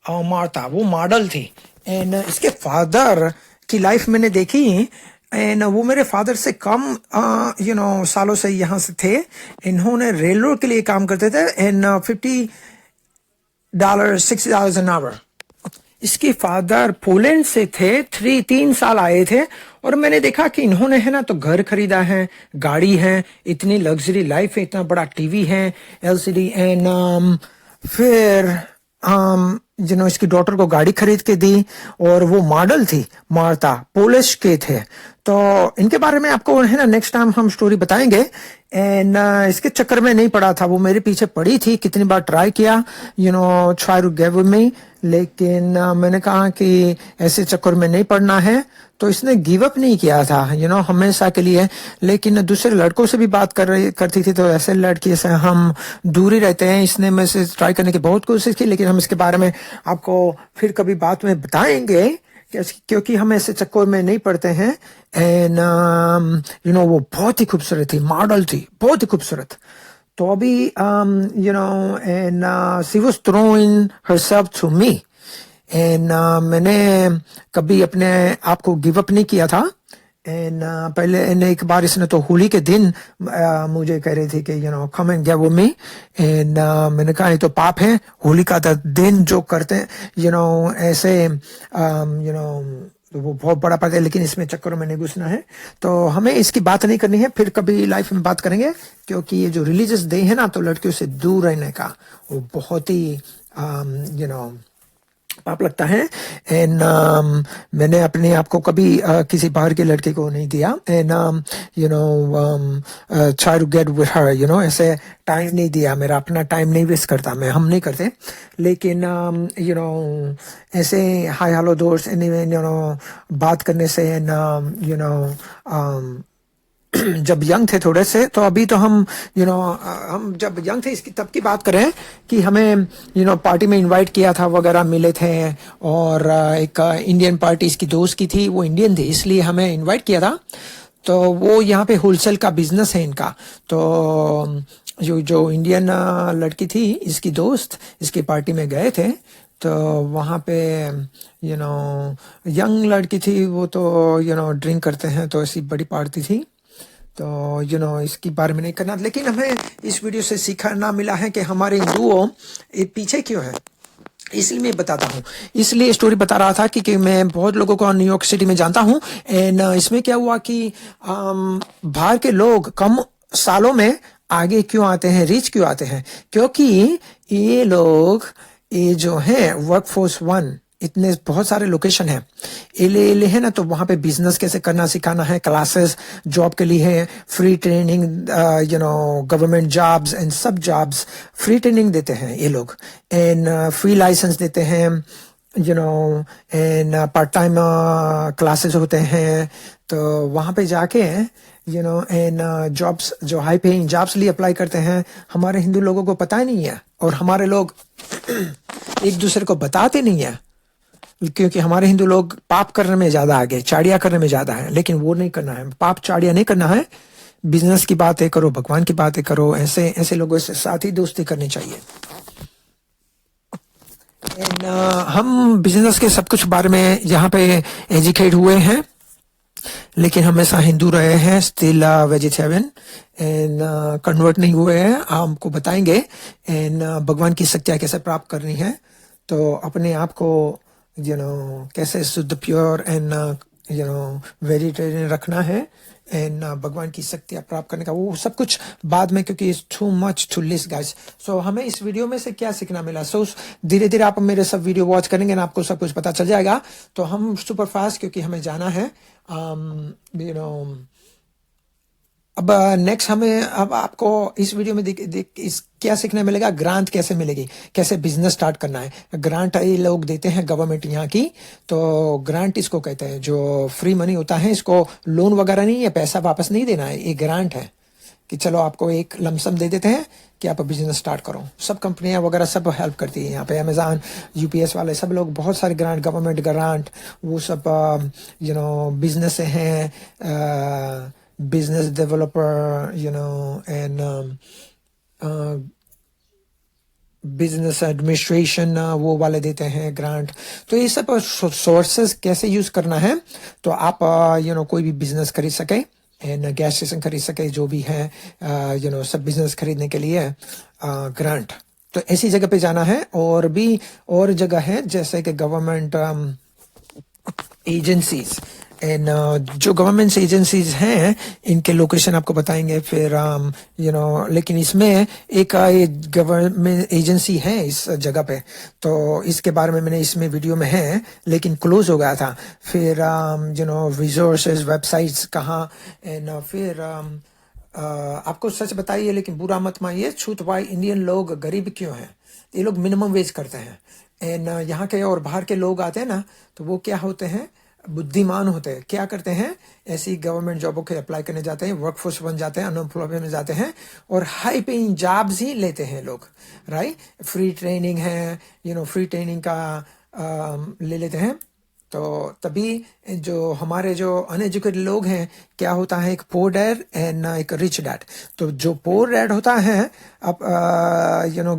मार्ता, वो मॉडल थी। एंड इसके फादर की लाइफ मैंने देखी, एंड वो मेरे फादर से कम सालों से यहाँ से थे। इन्होंने रेलरोड के लिए काम करते थे, एंड $60 एन आवर। इसके फादर पोलैंड से थे, 3 साल आए थे, और मैंने देखा कि इन्होंने है ना तो घर खरीदा है, गाड़ी है, इतनी लग्जरी लाइफ है, इतना बड़ा टीवी है LCD, एंड फिर इसकी डॉटर को गाड़ी खरीद के दी, और वो मॉडल थी मार्ता, पोलिश के थे। तो इनके बारे में आपको है ना नेक्स्ट टाइम हम स्टोरी बताएंगे। एंड इसके चक्कर में नहीं पड़ा था, वो मेरे पीछे पड़ी थी, कितनी बार ट्राई किया, try to get with me, लेकिन मैंने कहा कि ऐसे चक्कर में नहीं पड़ना है, तो इसने गिव अप नहीं किया था हमेशा के लिए। लेकिन दूसरे लड़कों से भी बात करती थी, तो ऐसे लड़की से हम दूर ही रहते हैं। इसने मेरे से ट्राई करने की बहुत कोशिश की, लेकिन हम इसके बारे में आपको फिर कभी बात में बताएंगे क्योंकि हम ऐसे चक्कर में नहीं पड़ते हैं। एंड वो बहुत ही खूबसूरत थी, मॉडल थी, बहुत ही खूबसूरत। तो अभी and she was throwing herself to me. And मैंने कभी अपने आप को गिव अप नहीं किया था। एंड पहले एक बार इसने तो होली के दिन मुझे कह रही थी कि come and get with me. And मैंने कहा ये तो पाप है, होली का दिन जो करते हैं ऐसे तो वो बहुत बड़ा पाप है, लेकिन इसमें चक्करों में नहीं घुसना है। तो हमें इसकी बात नहीं करनी है, फिर कभी लाइफ में बात करेंगे। क्योंकि ये जो रिलीजियस डे है ना, तो लड़कियों से दूर रहने का वो बहुत ही पाप लगता है। एंड मैंने अपने आप को कभी किसी बाहर के लड़के को नहीं दिया। And try to get with her, ऐसे टाइम नहीं दिया, मेरा अपना टाइम नहीं वेस्ट करता मैं, हम नहीं करते। लेकिन ऐसे हाय हेलो दोस्त बात करने से जब यंग थे थोड़े से, तो अभी तो हम हम जब यंग थे इसकी तब की बात करें कि हमें पार्टी में इनवाइट किया था वगैरह, मिले थे। और एक इंडियन पार्टी इसकी दोस्त की थी, वो इंडियन थी इसलिए हमें इनवाइट किया था। तो वो यहाँ पे होलसेल का बिजनेस है इनका। तो जो इंडियन लड़की थी इसकी दोस्त, इसकी पार्टी में गए थे। तो वहाँ पे यंग लड़की थी, वो तो ड्रिंक करते हैं, तो ऐसी बड़ी पार्टी थी। तो इसके बारे में नहीं करना। लेकिन हमें इस वीडियो से सीखना मिला है कि हमारे हिंदुओं ये पीछे क्यों है, इसलिए मैं बताता हूँ। इसलिए स्टोरी बता रहा था कि मैं बहुत लोगों को न्यूयॉर्क सिटी में जानता हूँ। एंड इसमें क्या हुआ कि बाहर के लोग कम सालों में आगे क्यों आते हैं, रिच क्यों आते हैं, क्योंकि ये लोग ये जो है वर्कफोर्स 1 इतने बहुत सारे लोकेशन है एले है ना, तो वहां पे बिजनेस कैसे करना सिखाना है, क्लासेस जॉब के लिए है, free training, government jobs and सब जॉब्स फ्री ट्रेनिंग देते हैं ये लोग। एंड फ्री लाइसेंस देते हैं, एंड पार्ट टाइम क्लासेस होते हैं। तो वहां पे जाके एंड जॉब्स, जो हाई पेइंग जॉब्स लिए अप्लाई करते हैं। हमारे हिंदू लोगों को पता ही नहीं है, और हमारे लोग एक दूसरे को बताते नहीं है, क्योंकि हमारे हिंदू लोग पाप करने में ज्यादा आगे, चाड़िया करने में ज्यादा है। लेकिन वो नहीं करना है, पाप चाड़िया नहीं करना है, बिजनेस की बातें करो, भगवान की बातें करो। ऐसे लोगों से साथ ही दोस्ती करनी चाहिए। एंड हम बिजनेस के सब कुछ बारे में यहाँ पे एजुकेट हुए हैं, लेकिन हमेशा हिंदू रहे हैं, स्टिल वेजिटेरियन एंड कन्वर्ट नहीं हुए हैं। हमको बताएंगे एंड भगवान की शक्तियाँ कैसे प्राप्त करनी है, तो अपने आप को कैसे शुद्ध, प्योर एंड वेजिटेरियन रखना है, एंड भगवान की शक्तियाँ प्राप्त करने का, वो सब कुछ बाद में, क्योंकि it's too much to list guys. So हमें इस वीडियो में से क्या सीखना मिला? सो धीरे धीरे आप मेरे सब वीडियो वॉच करेंगे ना, आपको सब कुछ पता चल जाएगा। तो हम सुपर फास्ट, क्योंकि हमें जाना है। अब नेक्स्ट हमें, अब आपको इस वीडियो में क्या सीखने मिलेगा? ग्रांट कैसे मिलेगी, कैसे बिजनेस स्टार्ट करना है। ग्रांट ये लोग देते हैं गवर्नमेंट यहाँ की, तो ग्रांट इसको कहते हैं। जो फ्री मनी होता है, इसको लोन वगैरह नहीं है, पैसा वापस नहीं देना है, ये ग्रांट है कि चलो आपको एक लमसम दे देते हैं कि आप बिजनेस स्टार्ट करो। सब कंपनियां वगैरह सब हेल्प करती है यहाँ पे, अमेजॉन, यूपीएस वाले सब लोग, बहुत सारे ग्रांट, गवर्नमेंट ग्रांट, वो सब बिजनेस से हैं, business developer, and business administration, वो वाले देते हैं ग्रांट। तो ये सब सोर्सेस कैसे यूज करना है, तो आप कोई भी बिजनेस खरीद सके, एंड गैस स्टेशन खरीद सके, जो भी है सब बिजनेस खरीदने के लिए ग्रांट। तो ऐसी जगह पे जाना है। और भी और जगह है, जैसे कि गवर्नमेंट एजेंसीज, एंड जो गवर्नमेंट एजेंसीज हैं, इनके लोकेशन आपको बताएंगे फिर। लेकिन इसमें एक गवर्नमेंट एजेंसी है इस जगह पे, तो इसके बारे में मैंने इसमें वीडियो में है, लेकिन क्लोज हो गया था। फिर रिसोर्सेज, वेबसाइट्स कहाँ, एंड फिर आपको सच बताइए, लेकिन बुरा मत मानिए, छूत भाई, इंडियन लोग गरीब क्यों हैं? ये लोग मिनिमम वेज करते हैं। एंड यहाँ के और बाहर के लोग आते हैं ना, तो वो क्या होते हैं, बुद्धिमान होते हैं। क्या करते हैं, ऐसी गवर्नमेंट जॉबों के अप्लाई करने जाते हैं, वर्कफोर्स बन जाते हैं, अनएम्प्लॉयमेंट में जाते हैं, और हाई पेइंग जॉब्स ही लेते हैं लोग, राइट। फ्री ट्रेनिंग है, फ्री ट्रेनिंग का ले लेते हैं, तो तभी जो हमारे जो अनएजुकेटेड लोग हैं, क्या होता है, एक पोर डैड एंड एक रिच डैड। तो जो पोर डैड होता है, अब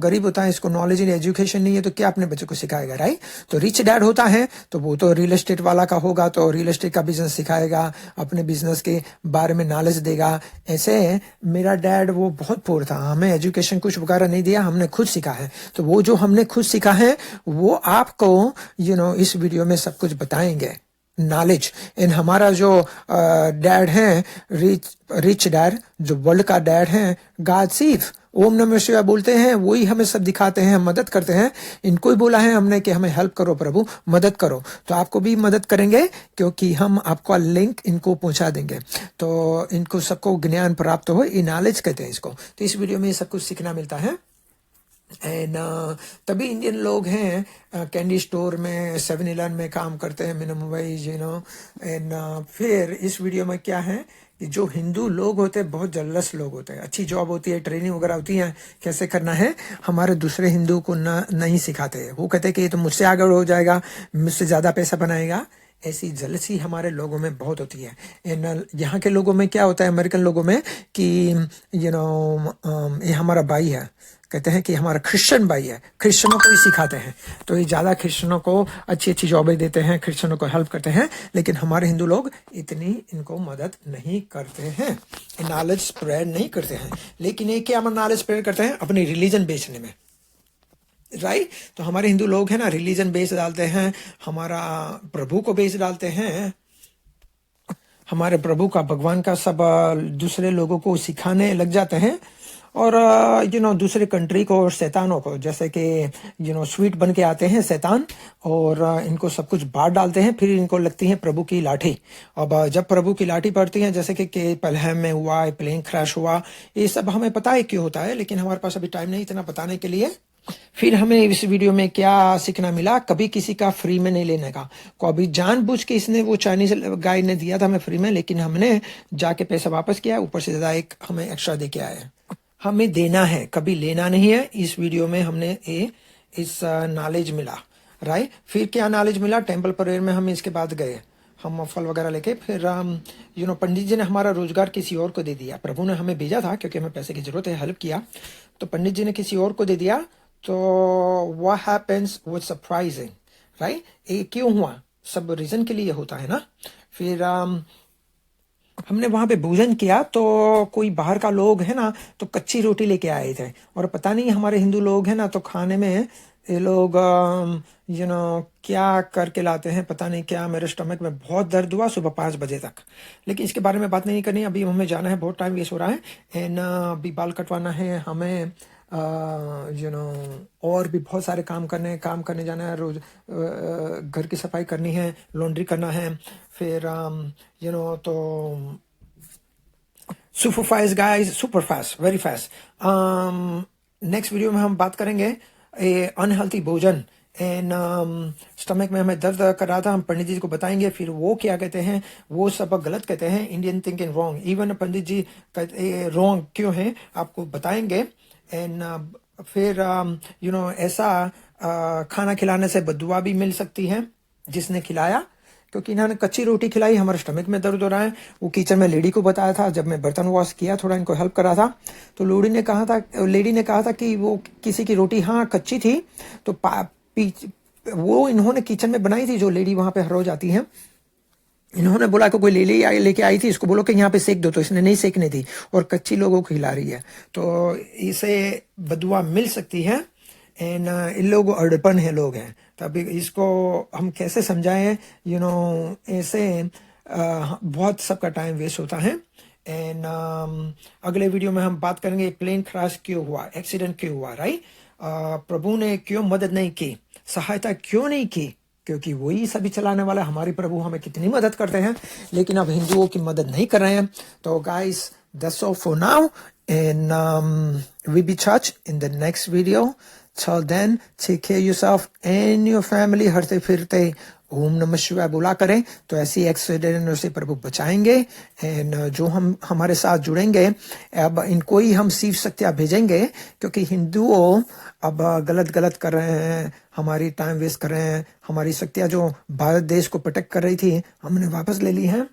गरीब होता है, इसको नॉलेज एंड एजुकेशन नहीं है, तो क्या अपने बच्चों को सिखाएगा, राइट। तो रिच डैड होता है तो वो तो रियल एस्टेट वाला का होगा, तो रियल एस्टेट का बिजनेस सिखाएगा, अपने बिजनेस के बारे में नॉलेज देगा। ऐसे मेरा डैड वो बहुत पोर था, हमें एजुकेशन कुछ वगैरह नहीं दिया, हमने खुद सीखा है। तो वो जो हमने खुद सीखा है वो आपको इस वीडियो में सब कुछ बताएंगे, नॉलेज। इन हमारा जो डैड है, रिच डैड, जो वर्ल्ड का डैड है, गॉड सिर्फ ओम नमः शिवाय बोलते हैं, वही हमें सब दिखाते हैं, मदद करते हैं। इनको ही बोला है हमने कि हमें हेल्प करो प्रभु, मदद करो, तो आपको भी मदद करेंगे, क्योंकि हम आपका लिंक इनको पहुंचा देंगे, तो इनको सबको ज्ञान प्राप्त हो, ये नॉलेज कहते हैं इसको। तो इस वीडियो में ये सब कुछ सीखना मिलता है। एंड तभी इंडियन लोग हैं कैंडी स्टोर में, 7-Eleven में काम करते हैं, मिनिमम वेज, एंड फिर इस वीडियो में क्या है कि जो हिंदू लोग होते हैं बहुत जल्लस लोग होते हैं, अच्छी जॉब होती है, ट्रेनिंग वगैरह होती है कैसे करना है, हमारे दूसरे हिंदू को नहीं सिखाते। वो कहते हैं कि ये तो मुझसे आगे हो जाएगा, मुझसे ज़्यादा पैसा बनाएगा। ऐसी जलसी हमारे लोगों में बहुत होती है। यहाँ के लोगों में क्या होता है, अमेरिकन लोगों में, कि ये हमारा भाई है, कहते हैं कि हमारा क्रिश्चियन भाई है, क्रिश्चियनों को ही सिखाते हैं, तो ये ज़्यादा क्रिश्चियनों को अच्छी अच्छी जॉबें देते हैं, क्रिश्चियनों को हेल्प करते हैं। लेकिन हमारे हिंदू लोग इतनी इनको मदद नहीं करते हैं, नॉलेज स्प्रेड नहीं करते हैं। लेकिन ये क्या नॉलेज स्प्रेड करते हैं, अपनी रिलीजन बेचने में, राइट। तो हमारे हिंदू लोग हैं ना, रिलीजन बेच डालते हैं, हमारा प्रभु को बेच डालते हैं, हमारे प्रभु का, भगवान का सब दूसरे लोगों को सिखाने लग जाते हैं। और दूसरे कंट्री को और शैतानों को, जैसे कि स्वीट बन के आते हैं शैतान, और इनको सब कुछ बांट डालते हैं, फिर इनको लगती है प्रभु की लाठी। अब जब प्रभु की लाठी पड़ती है, जैसे कि पलहम में हुआ, प्लेन क्रैश हुआ, ये सब हमें पता है क्यों होता है, लेकिन हमारे पास अभी टाइम नहीं इतना बताने के लिए। फिर हमें इस वीडियो में क्या सीखना मिला, कभी किसी का फ्री में नहीं लेने का। को अभी जानबूझ के इसने, वो चाइनीज गाय ने दिया था हमें फ्री में, लेकिन हमने जाके पैसा वापस किया, ऊपर से ज्यादा एक हमें एक्स्ट्रा दे के आए। हमें देना है, कभी लेना नहीं है। इस वीडियो में हमने इस नॉलेज मिला, राइट। फिर क्या नॉलेज मिला, टेम्पल प्रेयर में हम इसके बाद गए, हम फल वगैरह लेके, फिर पंडित जी ने हमारा रोजगार किसी और को दे दिया। प्रभु ने हमें भेजा था क्योंकि हमें पैसे की जरूरत है, हेल्प किया, तो पंडित जी ने किसी और को दे दिया। तो what happens was surprising, right. ये क्यों हुआ, सब रीजन के लिए होता है ना। फिर हमने वहां पे भोजन किया, तो कोई बाहर का लोग है ना, तो कच्ची रोटी लेके आए थे, और पता नहीं हमारे हिंदू लोग हैं ना, तो खाने में ये लोग क्या करके लाते हैं, पता नहीं क्या। मेरे स्टमक में बहुत दर्द हुआ सुबह 5 बजे तक, लेकिन इसके बारे में बात नहीं करनी, अभी हमें जाना है, बहुत टाइम वेस्ट हो रहा है। एंड अभी बाल कटवाना है हमें, और भी बहुत सारे काम करने जाना है, रोज घर की सफाई करनी है, लॉन्ड्री करना है, फिर तो super fast guys, super fast, very fast. Next video में हम बात करेंगे अनहेल्थी भोजन, एंड स्टमक में हमें दर्द कर रहा था, हम पंडित जी को बताएंगे, फिर वो क्या कहते हैं, वो सब गलत कहते हैं, इंडियन थिंकिंग रॉन्ग। इवन पंडित जी रॉन्ग क्यों है आपको बताएंगे। एंड फिर ऐसा खाना खिलाने से बददुआ भी मिल सकती है जिसने खिलाया, क्योंकि इन्होंने कच्ची रोटी खिलाई, हमारे स्टमक में दर्द हो रहा है। वो किचन में लेडी को बताया था, जब मैं बर्तन वॉश किया, थोड़ा इनको हेल्प कर रहा था, तो लेडी ने कहा था कि वो किसी की रोटी हाँ कच्ची थी, तो वो इन्होंने किचन में बनाई थी, जो लेडी वहां पे हर रोज आती है, इन्होंने बोला कि कोई लेके आई थी, इसको बोलो कि यहाँ पे सेक दो, तो इसने नहीं सेकने दी और कच्ची लोगों को खिला रही है, तो इसे बदुआ मिल सकती है। एंड इन लोग अड़पन है लोग हैं, तो अभी इसको हम कैसे समझाएं, ऐसे बहुत सबका टाइम वेस्ट होता है। एंड अगले वीडियो में हम बात करेंगे प्लेन क्रैश क्यों हुआ, एक्सीडेंट क्यों हुआ, राइट। प्रभु ने क्यों मदद नहीं की, सहायता क्यों नहीं की, क्योंकि वही सभी चलाने वाला, हमारे प्रभु हमें कितनी मदद करते हैं, लेकिन अब हिंदुओं की मदद नहीं कर रहे हैं। तो guys, that's all for now, and we be touch in the next video. Till then, take care of yourself and your family. हरते फिरते ओम नमः शिवाय बोला करें तो ऐसी एक्सीडेंट से प्रभु बचाएंगे। एंड जो हमारे साथ जुड़ेंगे, अब इनको ही हम शिव शक्तियाँ भेजेंगे, क्योंकि हिंदुओं अब गलत कर रहे हैं, हमारी टाइम वेस्ट कर रहे हैं। हमारी शक्तियाँ जो भारत देश को प्रोटेक्ट कर रही थी, हमने वापस ले ली हैं।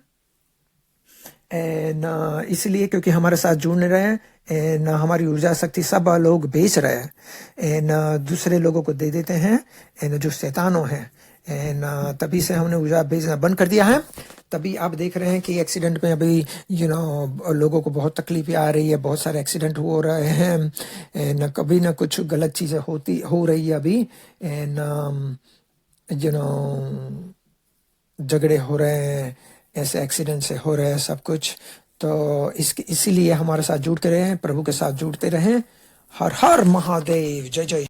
एंड इसलिए क्योंकि हमारे साथ जुड़ नहीं रहे हैं, एंड हमारी ऊर्जा शक्ति सब लोग बेच रहे हैं, एंड दूसरे लोगों को दे देते हैं, एंड जो शैतानों हैं। एंड तभी से हमने ऊर्जा बेचना बंद कर दिया है। तभी आप देख रहे हैं कि एक्सीडेंट में अभी लोगों को बहुत तकलीफें आ रही है, बहुत सारे एक्सीडेंट हो रहे हैं, एंड कभी ना कुछ गलत चीज़ें हो रही है अभी। एंड झगड़े हो रहे हैं, ऐसे एक्सीडेंट से हो रहे हैं सब कुछ। तो इसीलिए हमारे साथ जुड़ते रहें, प्रभु के साथ जुड़ते रहें। हर हर महादेव, जय जय।